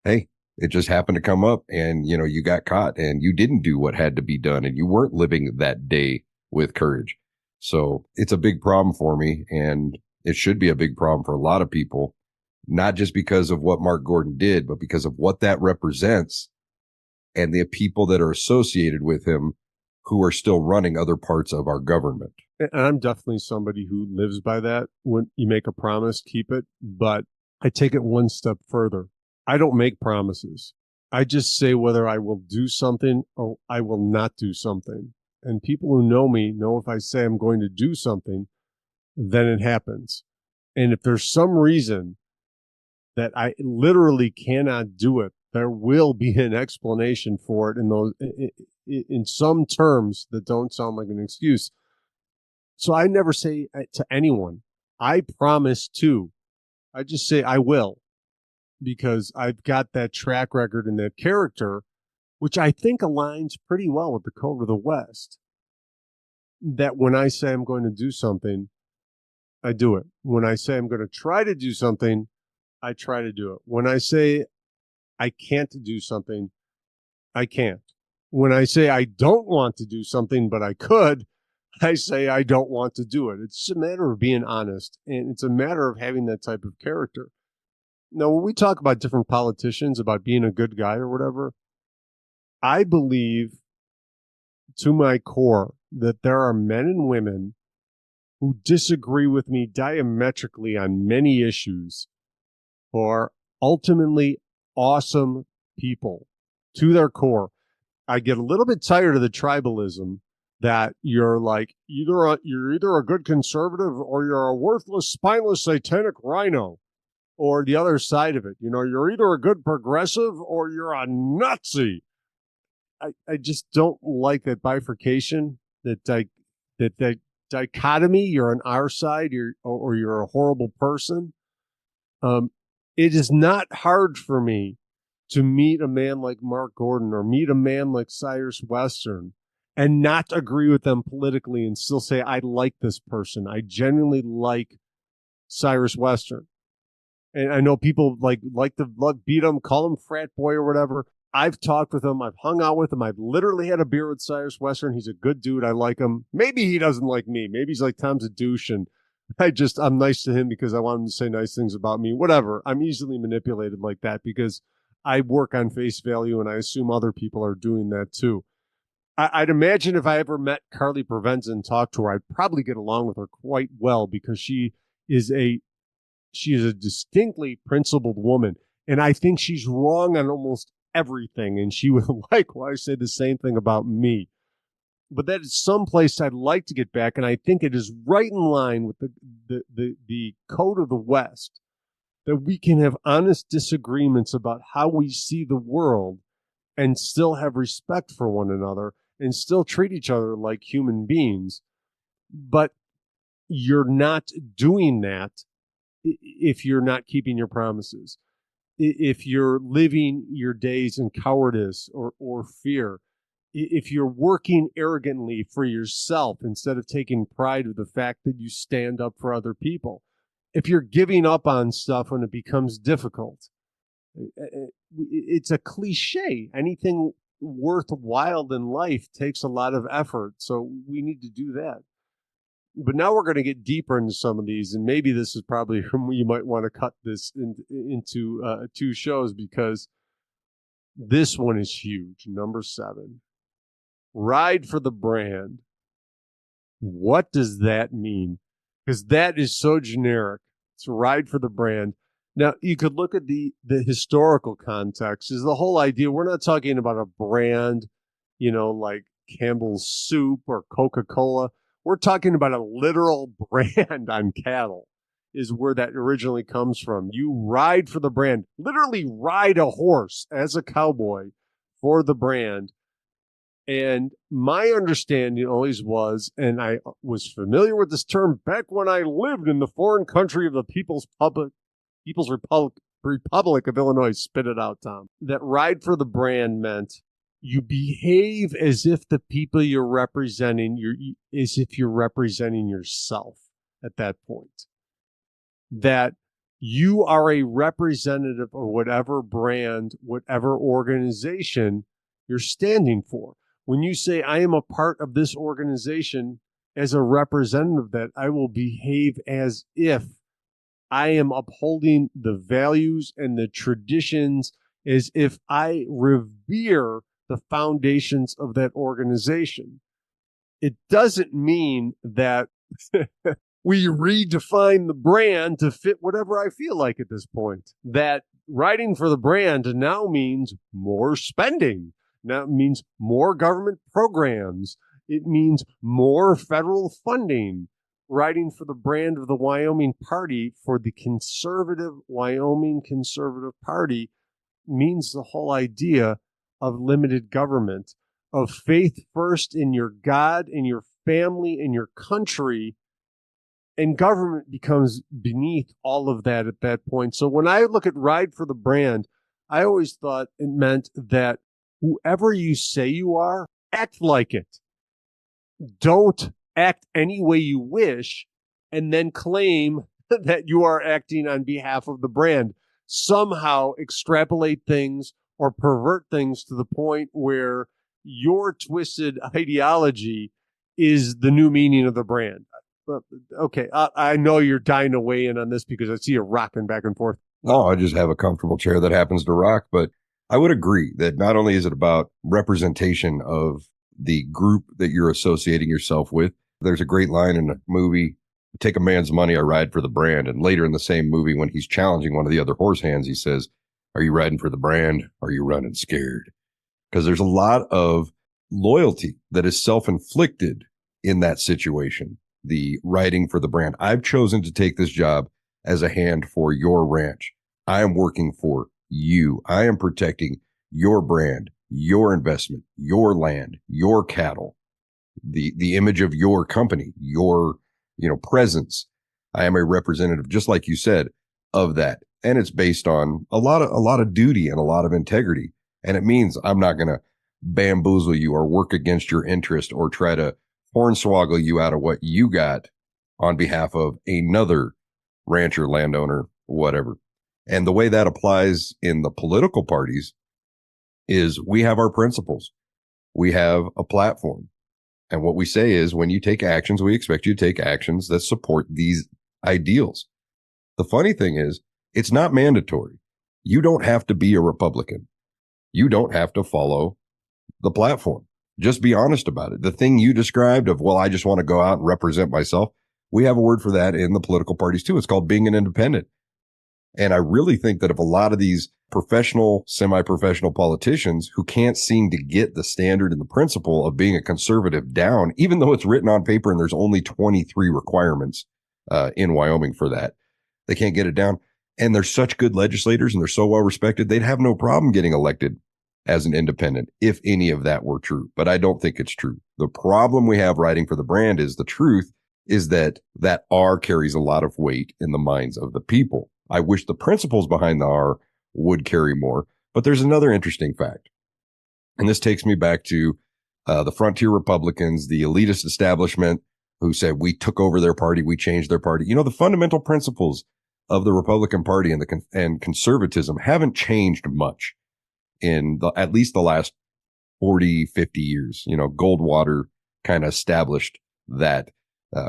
Hey, it just happened to come up and, you got caught and you didn't do what had to be done and you weren't living that day with courage. So it's a big problem for me, and it should be a big problem for a lot of people, not just because of what Mark Gordon did, but because of what that represents and the people that are associated with him who are still running other parts of our government. And I'm definitely somebody who lives by that. When you make a promise, keep it. But I take it one step further. I don't make promises. I just say whether I will do something or I will not do something. And people who know me know if I say I'm going to do something, then it happens. And if there's some reason that I literally cannot do it, there will be an explanation for it in some terms that don't sound like an excuse. So I never say to anyone, I promise to. I just say I will, because I've got that track record and that character, which I think aligns pretty well with the code of the West, that when I say I'm going to do something, I do it. When I say I'm going to try to do something, I try to do it. When I say I can't do something, I can't. When I say I don't want to do something, but I could, I say I don't want to do it. It's a matter of being honest, and it's a matter of having that type of character. Now, when we talk about different politicians, about being a good guy or whatever, I believe to my core that there are men and women who disagree with me diametrically on many issues, who are ultimately awesome people to their core. I get a little bit tired of the tribalism that you're like you're either a good conservative or you're a worthless, spineless, satanic rhino, or the other side of it. You're either a good progressive or you're a Nazi. I just don't like that bifurcation, that dichotomy. You're on our side, or you're a horrible person. It is not hard for me to meet a man like Mark Gordon or meet a man like Cyrus Western and not agree with them politically and still say, I like this person. I genuinely like Cyrus Western. And I know people like to beat him, call him frat boy or whatever. I've talked with him. I've hung out with him. I've literally had a beer with Cyrus Western. He's a good dude. I like him. Maybe he doesn't like me. Maybe he's like, Tom's a douche, and I'm nice to him because I want him to say nice things about me. Whatever. I'm easily manipulated like that because I work on face value, and I assume other people are doing that too. I'd imagine if I ever met Carly Provenza and talked to her, I'd probably get along with her quite well because she is a distinctly principled woman. And I think she's wrong on almost everything. And she would likewise say the same thing about me. But that is someplace I'd like to get back. And I think it is right in line with the code of the West, that we can have honest disagreements about how we see the world and still have respect for one another and still treat each other like human beings. But you're not doing that if you're not keeping your promises, if you're living your days in cowardice or fear, if you're working arrogantly for yourself instead of taking pride of the fact that you stand up for other people, if you're giving up on stuff when it becomes difficult. It's a cliche. Anything worthwhile in life takes a lot of effort, so we need to do that. But now we're going to get deeper into some of these, and maybe this is probably you might want to cut this into 2 shows, because this one is huge. Number 7, ride for the brand. What does that mean? Because that is so generic. It's ride for the brand. Now, you could look at the historical context. Is the whole idea, we're not talking about a brand, like Campbell's Soup or Coca-Cola. We're talking about a literal brand on cattle is where that originally comes from. You ride for the brand, literally ride a horse as a cowboy for the brand. And my understanding always was, and I was familiar with this term back when I lived in the foreign country of the People's Republic of Illinois. Spit it out, Tom. That ride for the brand meant you behave as if the people you're representing, as if you're representing yourself at that point. That you are a representative of whatever brand, whatever organization you're standing for. When you say, I am a part of this organization as a representative, that I will behave as if I am upholding the values and the traditions, as if I revere the foundations of that organization. It doesn't mean that we redefine the brand to fit whatever I feel like at this point. That riding for the brand now means more spending. Now it means more government programs. It means more federal funding. Riding for the brand of the Wyoming Party for the conservative Wyoming Conservative Party means the whole idea of limited government, of faith first in your God, in your family, in your country, and government becomes beneath all of that at that point. So when I look at ride for the brand, I always thought it meant that whoever you say you are, act like it. Don't act any way you wish and then claim that you are acting on behalf of the brand. Somehow extrapolate things or pervert things to the point where your twisted ideology is the new meaning of the brand. Okay, I know you're dying to weigh in on this because I see you rocking back and forth. Oh, I just have a comfortable chair that happens to rock. But I would agree that not only is it about representation of the group that you're associating yourself with. There's a great line in the movie, take a man's money, I ride for the brand. And later in the same movie, when he's challenging one of the other horse hands, he says, are you riding for the brand? Or are you running scared? Because there's a lot of loyalty that is self-inflicted in that situation. The riding for the brand. I've chosen to take this job as a hand for your ranch. I am working for you. I am protecting your brand, your investment, your land, your cattle, the image of your company, your, presence. I am a representative, just like you said, of that. And it's based on a lot of duty and a lot of integrity. And it means I'm not going to bamboozle you or work against your interest or try to hornswoggle you out of what you got on behalf of another rancher, landowner, whatever. And the way that applies in the political parties is we have our principles. We have a platform. And what we say is when you take actions, we expect you to take actions that support these ideals. The funny thing is, it's not mandatory. You don't have to be a Republican. You don't have to follow the platform. Just be honest about it. The thing you described of, well, I just want to go out and represent myself. We have a word for that in the political parties too. It's called being an independent. And I really think that if a lot of these professional, semi-professional politicians who can't seem to get the standard and the principle of being a conservative down, even though it's written on paper and there's only 23 requirements in Wyoming for that, they can't get it down. And they're such good legislators and they're so well respected, they'd have no problem getting elected as an independent if any of that were true. But I don't think it's true. The problem we have riding for the brand is the truth is that R carries a lot of weight in the minds of the people. I wish the principles behind the R would carry more. But there's another interesting fact. And this takes me back to the frontier Republicans, the elitist establishment who said we took over their party, we changed their party. The fundamental principles of the Republican Party and conservatism haven't changed much in at least the last 40, 50 years. Goldwater kind of established that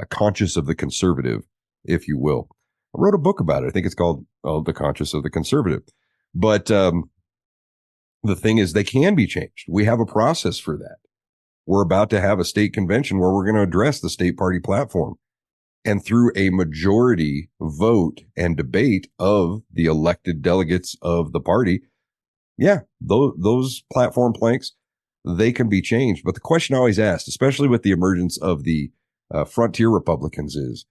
conscious of the conservative, if you will. I wrote a book about it. I think it's called The Conscious of the Conservative. But the thing is, they can be changed. We have a process for that. We're about to have a state convention where we're going to address the state party platform. And through a majority vote and debate of the elected delegates of the party, yeah, those platform planks, they can be changed. But the question I always asked, especially with the emergence of the Frontier Republicans is,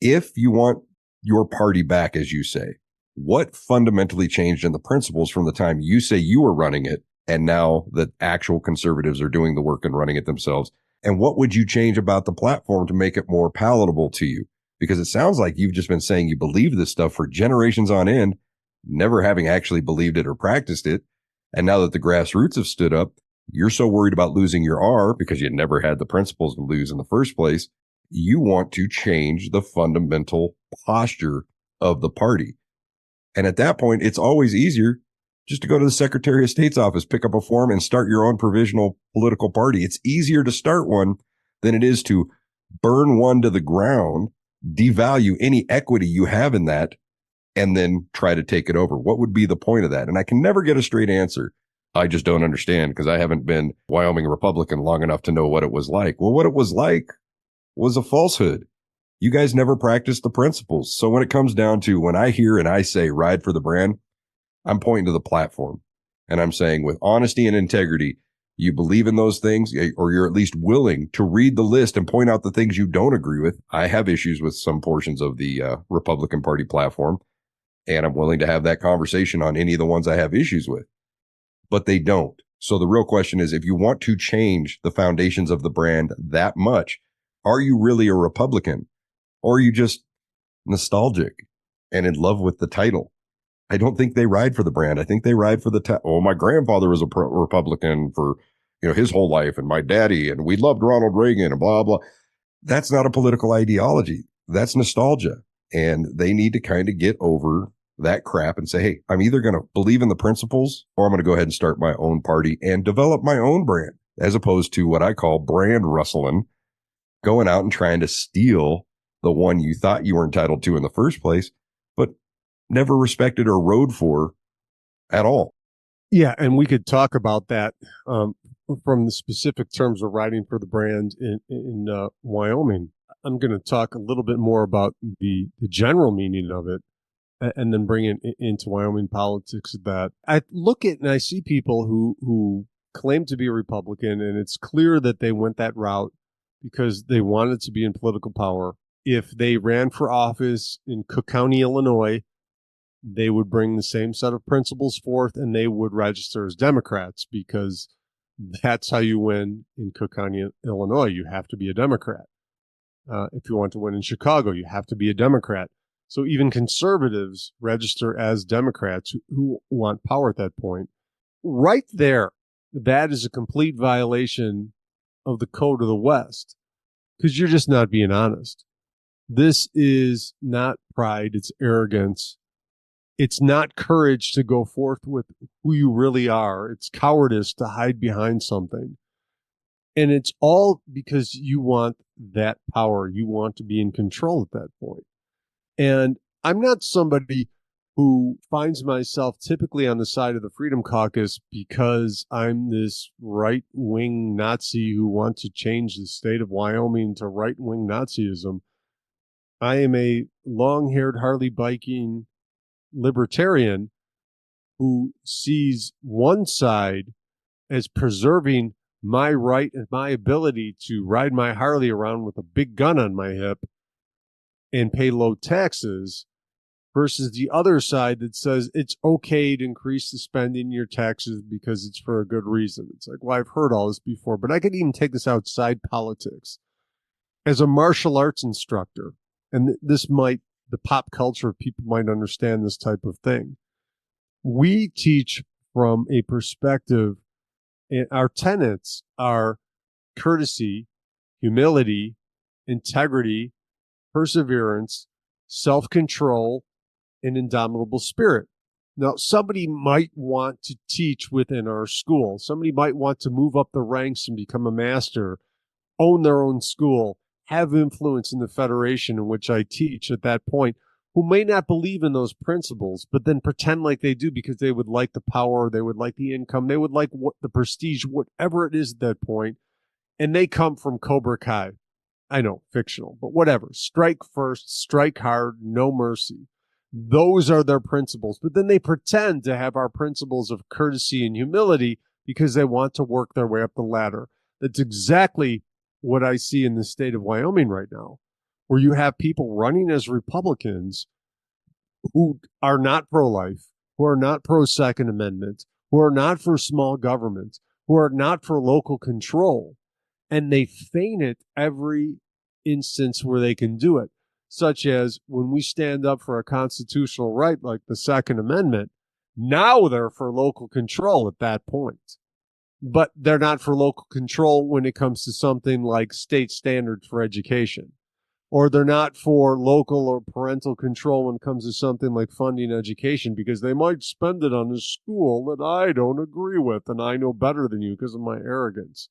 if you want your party back, as you say, what fundamentally changed in the principles from the time you say you were running it and now that actual conservatives are doing the work and running it themselves? And what would you change about the platform to make it more palatable to you? Because it sounds like you've just been saying you believe this stuff for generations on end, never having actually believed it or practiced it. And now that the grassroots have stood up, you're so worried about losing your R because you never had the principles to lose in the first place. You want to change the fundamental posture of the party. And at that point, it's always easier just to go to the Secretary of State's office, pick up a form and start your own provisional political party. It's easier to start one than it is to burn one to the ground, devalue any equity you have in that, and then try to take it over. What would be the point of that? And I can never get a straight answer. I just don't understand because I haven't been Wyoming Republican long enough to know what it was like. Well, what it was like was a falsehood. You guys never practiced the principles. So when it comes down to when I hear and I say ride for the brand, I'm pointing to the platform and I'm saying with honesty and integrity, you believe in those things, or you're at least willing to read the list and point out the things you don't agree with. I have issues with some portions of the Republican Party platform, and I'm willing to have that conversation on any of the ones I have issues with, but they don't. So the real question is, if you want to change the foundations of the brand that much, are you really a Republican? Or are you just nostalgic and in love with the title? I don't think they ride for the brand. I think they ride for the my grandfather was a Republican for, his whole life, and my daddy, and we loved Ronald Reagan and blah, blah. That's not a political ideology. That's nostalgia. And they need to kind of get over that crap and say, hey, I'm either going to believe in the principles or I'm going to go ahead and start my own party and develop my own brand, as opposed to what I call brand rustling, going out and trying to steal the one you thought you were entitled to in the first place, but never respected or rode for at all. Yeah, and we could talk about that from the specific terms of riding for the brand in Wyoming. I'm going to talk a little bit more about the general meaning of it and then bring it into Wyoming politics. That I look at and I see people who claim to be a Republican, and it's clear that they went that route because they wanted to be in political power. If they ran for office in Cook County, Illinois, they would bring the same set of principles forth and they would register as Democrats because that's how you win in Cook County, Illinois. You have to be a Democrat. If you want to win in Chicago, you have to be a Democrat. So even conservatives register as Democrats who want power at that point. Right there, that is a complete violation of the code of the West because you're just not being honest. This is not pride, it's arrogance. It's not courage to go forth with who you really are. It's cowardice to hide behind something. And it's all because you want that power. You want to be in control at that point. And I'm not somebody who finds myself typically on the side of the Freedom Caucus because I'm this right-wing Nazi who wants to change the state of Wyoming to right-wing Nazism. I am a long-haired, Harley-biking libertarian who sees one side as preserving my right and my ability to ride my Harley around with a big gun on my hip and pay low taxes versus the other side that says it's okay to increase the spending in your taxes because it's for a good reason. It's like, well, I've heard all this before, but I could even take this outside politics. As a martial arts instructor, and the pop culture people might understand this type of thing. We teach from a perspective, and our tenets are courtesy, humility, integrity, perseverance, self-control, and indomitable spirit. Now, somebody might want to teach within our school. Somebody might want to move up the ranks and become a master, own their own school, have influence in the federation in which I teach at that point, who may not believe in those principles, but then pretend like they do because they would like the power, they would like the income, they would like the prestige, whatever it is at that point, and they come from Cobra Kai. I know, fictional, but whatever. Strike first, strike hard, no mercy. Those are their principles, but then they pretend to have our principles of courtesy and humility because they want to work their way up the ladder. That's exactly what I see in the state of Wyoming right now, where you have people running as Republicans who are not pro-life, who are not pro-Second Amendment, who are not for small government, who are not for local control, and they feign it every instance where they can do it, such as when we stand up for a constitutional right like the Second Amendment, now they're for local control at that point. But they're not for local control when it comes to something like state standards for education. Or they're not for local or parental control when it comes to something like funding education because they might spend it on a school that I don't agree with and I know better than you because of my arrogance.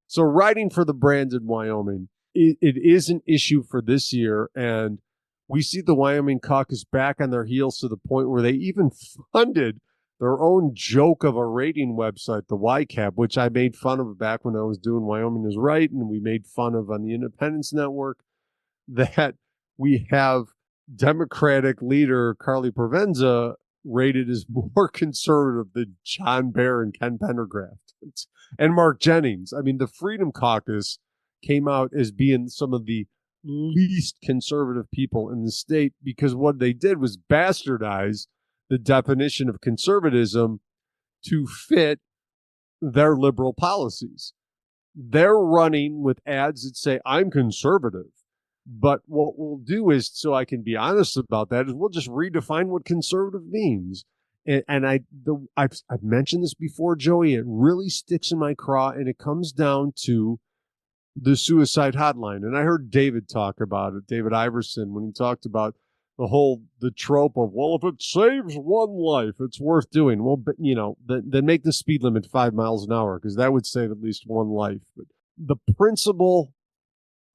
So writing for the brand in Wyoming, it is an issue for this year, and we see the Wyoming caucus back on their heels to the point where they even funded their own joke of a rating website, the YCAP, which I made fun of back when I was doing Wyoming is Right, and we made fun of on the Independence Network, that we have Democratic leader Carly Provenza rated as more conservative than John Bear and Ken Pendergraft and Mark Jennings. I mean, the Freedom Caucus came out as being some of the least conservative people in the state because what they did was bastardize the definition of conservatism to fit their liberal policies. They're running with ads that say, I'm conservative. But what we'll do is, so I can be honest about that, is we'll just redefine what conservative means. And I've mentioned this before, Joey. It really sticks in my craw, and it comes down to the suicide hotline. And I heard David talk about it, David Iverson, when he talked about the trope of, well, if it saves one life, it's worth doing. Well, but, then make the speed limit 5 miles an hour because that would save at least one life. But the principle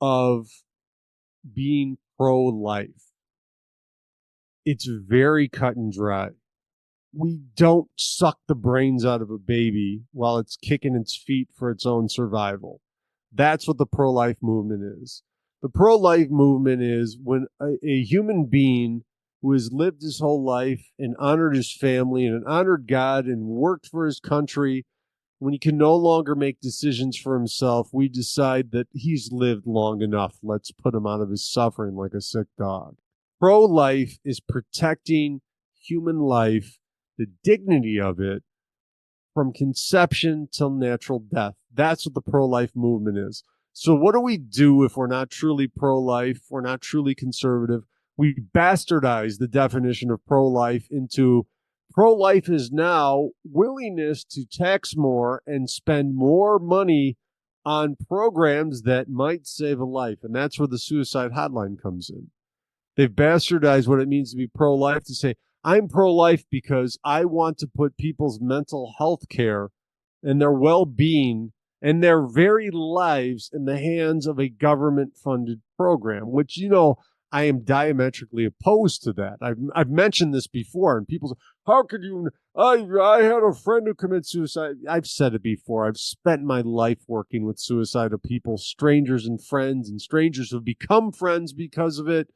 of being pro-life, it's very cut and dry. We don't suck the brains out of a baby while it's kicking its feet for its own survival. That's what the pro-life movement is. The pro-life movement is when a human being who has lived his whole life and honored his family and honored God and worked for his country, when he can no longer make decisions for himself, we decide that he's lived long enough. Let's put him out of his suffering like a sick dog. Pro-life is protecting human life, the dignity of it, from conception till natural death. That's what the pro-life movement is. So what do we do if we're not truly pro-life, we're not truly conservative? We bastardize the definition of pro-life into pro-life is now willingness to tax more and spend more money on programs that might save a life. And that's where the suicide hotline comes in. They've bastardized what it means to be pro-life to say, I'm pro-life because I want to put people's mental health care and their well-being and their very lives in the hands of a government-funded program, which, I am diametrically opposed to that. I've mentioned this before, and people say, how could you? I had a friend who committed suicide. I've said it before. I've spent my life working with suicidal people, strangers and friends, and strangers who have become friends because of it,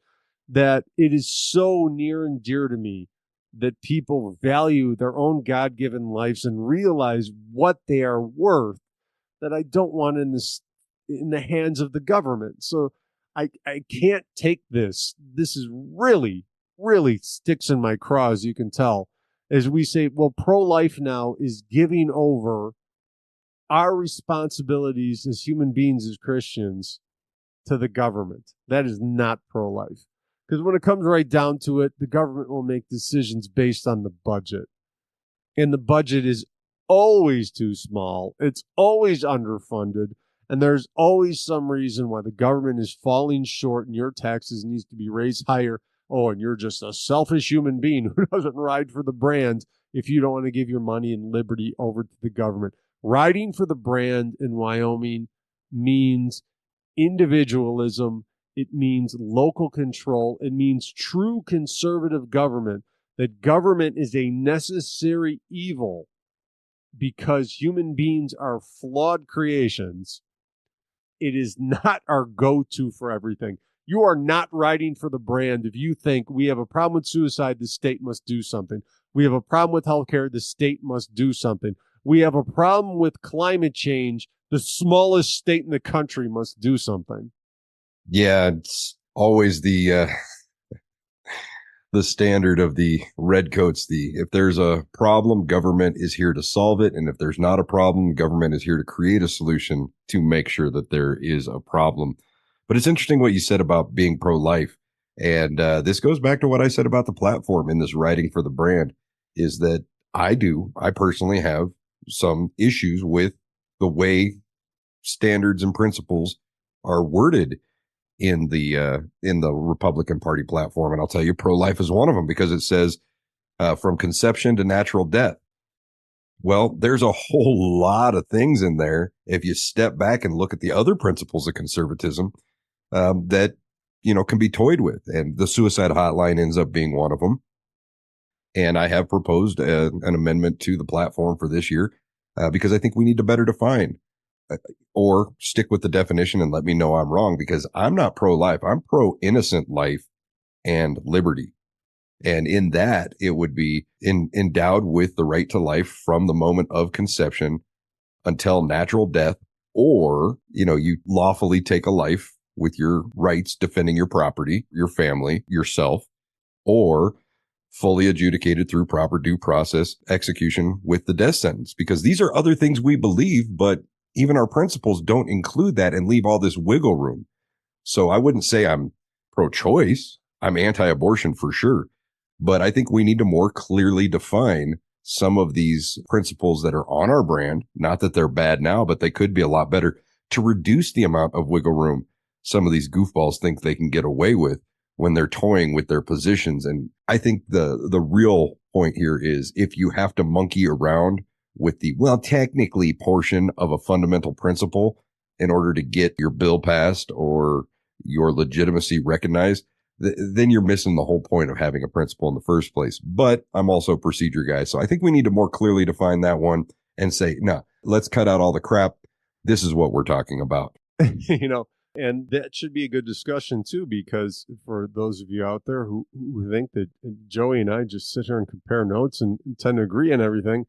that it is so near and dear to me that people value their own God-given lives and realize what they are worth, that I don't want in the hands of the government. So I can't take this. This is really, really sticks in my craw, as you can tell, as we say, well, pro-life now is giving over our responsibilities as human beings, as Christians, to the government. That is not pro-life. Because when it comes right down to it, the government will make decisions based on the budget. And the budget is always too small. It's always underfunded. And there's always some reason why the government is falling short and your taxes needs to be raised higher. Oh, and you're just a selfish human being who doesn't ride for the brand if you don't want to give your money and liberty over to the government. Riding for the brand in Wyoming means individualism. It means local control. It means true conservative government, that government is a necessary evil because human beings are flawed creations. It is not our go-to for everything. You are not riding for the brand if you think we have a problem with suicide, the state must do something. We have a problem with healthcare, the state must do something. We have a problem with climate change, the smallest state in the country must do something. Yeah, it's always the standard of the redcoats. If there's a problem, government is here to solve it, and if there's not a problem, government is here to create a solution to make sure that there is a problem. But it's interesting what you said about being pro-life, and this goes back to what I said about the platform in this writing for the brand, is that I personally have some issues with the way standards and principles are worded in the Republican Party platform. And I'll tell you, pro-life is one of them, because it says from conception to natural death. Well, there's a whole lot of things in there, if you step back and look at the other principles of conservatism, that, can be toyed with. And the suicide hotline ends up being one of them. And I have proposed an amendment to the platform for this year because I think we need to better define or stick with the definition and let me know I'm wrong, because I'm not pro-life. I'm pro-innocent life and liberty. And in that, it would be endowed with the right to life from the moment of conception until natural death, or, you lawfully take a life with your rights, defending your property, your family, yourself, or fully adjudicated through proper due process execution with the death sentence. Because these are other things we believe, but even our principles don't include that and leave all this wiggle room. So I wouldn't say I'm pro-choice. I'm anti-abortion for sure. But I think we need to more clearly define some of these principles that are on our brand. Not that they're bad now, but they could be a lot better, to reduce the amount of wiggle room some of these goofballs think they can get away with when they're toying with their positions. And I think the real point here is, if you have to monkey around with the, well, technically portion of a fundamental principle in order to get your bill passed or your legitimacy recognized, then you're missing the whole point of having a principle in the first place. But I'm also a procedure guy. So I think we need to more clearly define that one and say, no, let's cut out all the crap. This is what we're talking about. And that should be a good discussion too, because for those of you out there who think that Joey and I just sit here and compare notes and tend to agree on everything,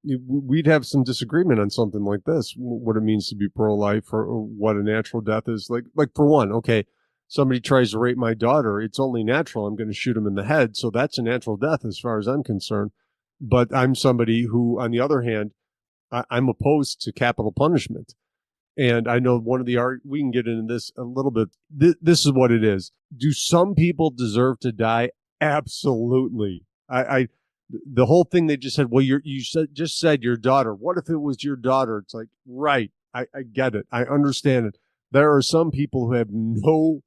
we'd have some disagreement on something like this, what it means to be pro-life, or what a natural death is. Like for one, okay, somebody tries to rape my daughter, it's only natural I'm going to shoot him in the head. So that's a natural death as far as I'm concerned. But I'm somebody who, on the other hand, I'm opposed to capital punishment. And I know one of we can get into this a little bit. This is what it is. Do some people deserve to die? Absolutely. The whole thing they just said, well, you just said your daughter. What if it was your daughter? It's like, right. I get it. I understand it. There are some people who have no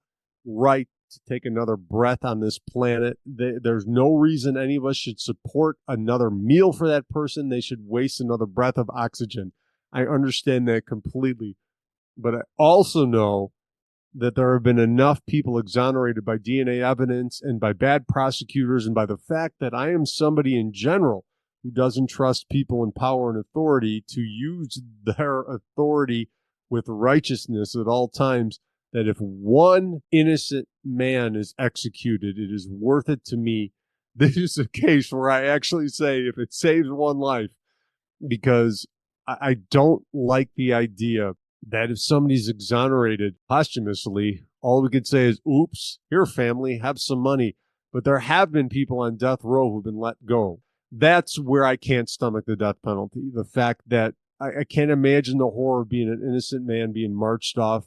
right to take another breath on this planet. There's no reason any of us should support another meal for that person. They should waste another breath of oxygen. I understand that completely. But I also know that there have been enough people exonerated by DNA evidence and by bad prosecutors and by the fact that I am somebody in general who doesn't trust people in power and authority to use their authority with righteousness at all times, that if one innocent man is executed, it is worth it to me. This is a case where I actually say, if it saves one life, because I don't like the idea that if somebody's exonerated posthumously, all we could say is, oops, here, family, have some money. But there have been people on death row who've been let go. That's where I can't stomach the death penalty. The fact that I can't imagine the horror of being an innocent man being marched off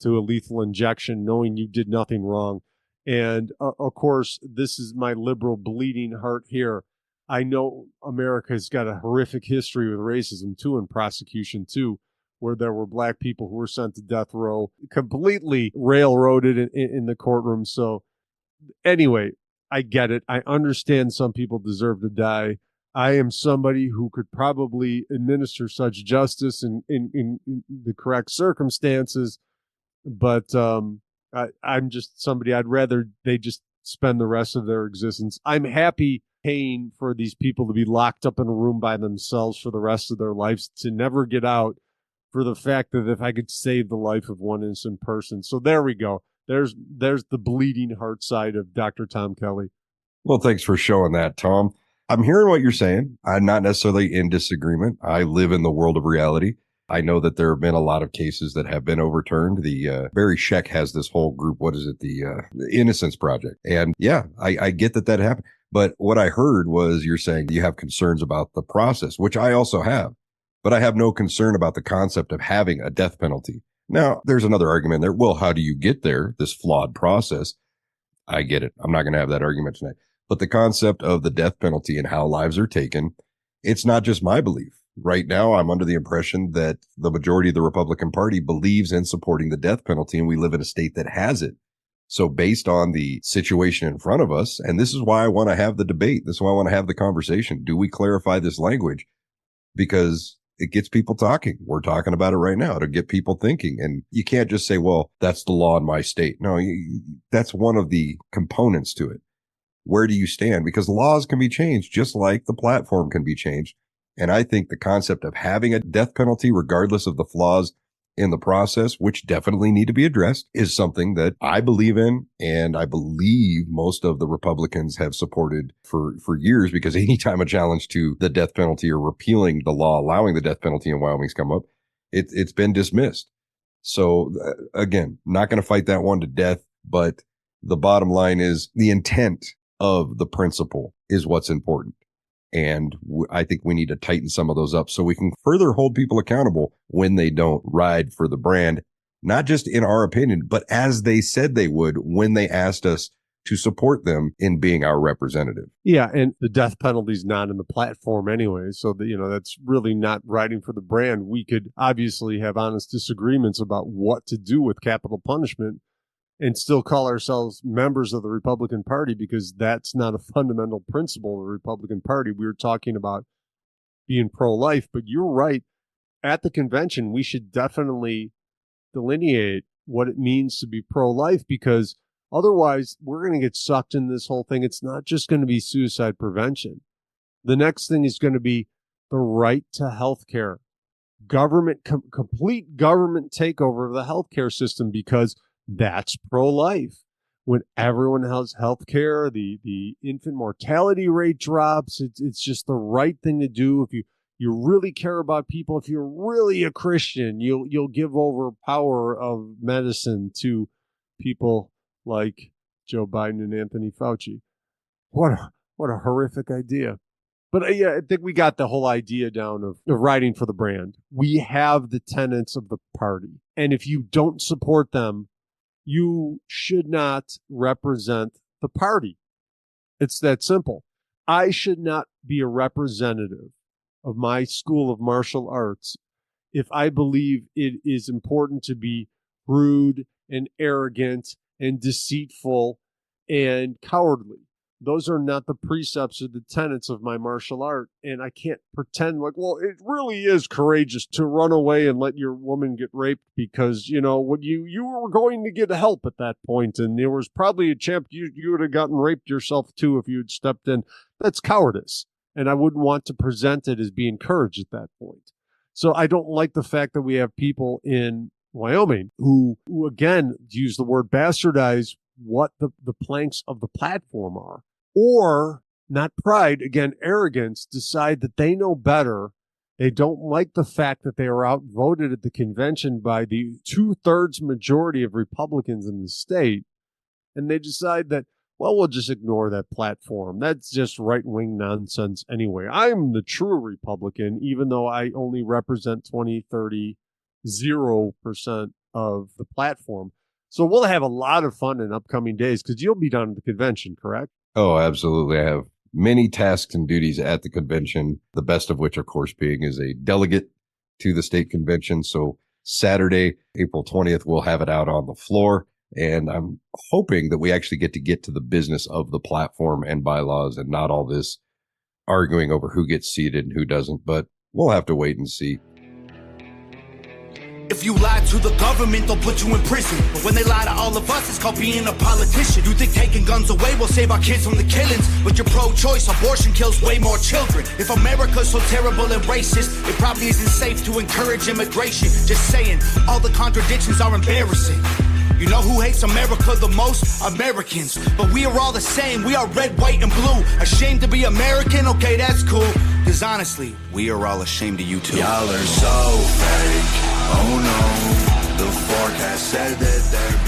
to a lethal injection, knowing you did nothing wrong. And of course, this is my liberal bleeding heart here. I know America's got a horrific history with racism too, and prosecution too, where there were black people who were sent to death row, completely railroaded in the courtroom. So anyway, I get it. I understand some people deserve to die. I am somebody who could probably administer such justice in the correct circumstances, but I'm just somebody, I'd rather they just spend the rest of their existence. I'm happy paying for these people to be locked up in a room by themselves for the rest of their lives, to never get out, for the fact that if I could save the life of one innocent person. So there we go. There's the bleeding heart side of Dr. Tom Kelly. Well, thanks for showing that, Tom. I'm hearing what you're saying. I'm not necessarily in disagreement. I live in the world of reality. I know that there have been a lot of cases that have been overturned. The Barry Scheck has this whole group. What is it? The Innocence Project. And yeah, I get that happened. But what I heard was you're saying you have concerns about the process, which I also have. But I have no concern about the concept of having a death penalty. Now, there's another argument there. Well, how do you get there? This flawed process. I get it. I'm not going to have that argument tonight. But the concept of the death penalty and how lives are taken, it's not just my belief. Right now, I'm under the impression that the majority of the Republican Party believes in supporting the death penalty, and we live in a state that has it. So based on the situation in front of us, and this is why I want to have the debate, this is why I want to have the conversation. Do we clarify this language? Because it gets people talking. We're talking about it right now to get people thinking. And you can't just say, well, that's the law in my state. No, that's one of the components to it. Where do you stand? Because laws can be changed just like the platform can be changed. And I think the concept of having a death penalty, regardless of the flaws in the process, which definitely need to be addressed, is something that I believe in. And I believe most of the Republicans have supported for years, because anytime a challenge to the death penalty or repealing the law allowing the death penalty in Wyoming's come up, it's been dismissed. So again, not going to fight that one to death, but the bottom line is the intent of the principle is what's important. And I think we need to tighten some of those up so we can further hold people accountable when they don't ride for the brand, not just in our opinion, but as they said they would when they asked us to support them in being our representative. Yeah, and the death penalty is not in the platform anyway, so that, that's really not riding for the brand. We could obviously have honest disagreements about what to do with capital punishment and still call ourselves members of the Republican Party, because that's not a fundamental principle of the Republican Party. We were talking about being pro-life, but you're right. At the convention, we should definitely delineate what it means to be pro-life, because otherwise we're going to get sucked in this whole thing. It's not just going to be suicide prevention. The next thing is going to be the right to health care, complete government takeover of the healthcare system, because that's pro-life. When everyone has health care, the infant mortality rate drops. It's just the right thing to do. If you really care about people, if you're really a Christian, you'll give over power of medicine to people like Joe Biden and Anthony Fauci. What a horrific idea. But yeah, I think we got the whole idea down of riding for the brand. We have the tenets of the party. And if you don't support them, you should not represent the party. It's that simple. I should not be a representative of my school of martial arts if I believe it is important to be rude and arrogant and deceitful and cowardly. Those are not the precepts or the tenets of my martial art. And I can't pretend like, well, it really is courageous to run away and let your woman get raped because, when you were going to get help at that point, and there was probably a chance you would have gotten raped yourself too if you had stepped in. That's cowardice. And I wouldn't want to present it as being courage at that point. So I don't like the fact that we have people in Wyoming who again, use the word bastardize what the planks of the platform are. Or, not pride, again, arrogance, decide that they know better. They don't like the fact that they are outvoted at the convention by the 2/3 majority of Republicans in the state. And they decide that, well, we'll just ignore that platform. That's just right-wing nonsense anyway. I'm the true Republican, even though I only represent 20, 30, 0% of the platform. So we'll have a lot of fun in upcoming days because you'll be down at the convention, correct? Oh, absolutely. I have many tasks and duties at the convention, the best of which, of course, being as a delegate to the state convention. So Saturday, April 20th, we'll have it out on the floor. And I'm hoping that we actually get to the business of the platform and bylaws and not all this arguing over who gets seated and who doesn't. But we'll have to wait and see. If you lie to the government, they'll put you in prison. But when they lie to all of us, it's called being a politician. You think taking guns away will save our kids from the killings, but you're pro-choice. Abortion kills way more children. If America's so terrible and racist, it probably isn't safe to encourage immigration. Just saying, all the contradictions are embarrassing. You know who hates America the most? Americans. But we are all the same. We are red, white, and blue. Ashamed to be American? Okay, that's cool. Cause honestly, we are all ashamed of you too. Y'all are so fake. Oh no, the forecast said that there'd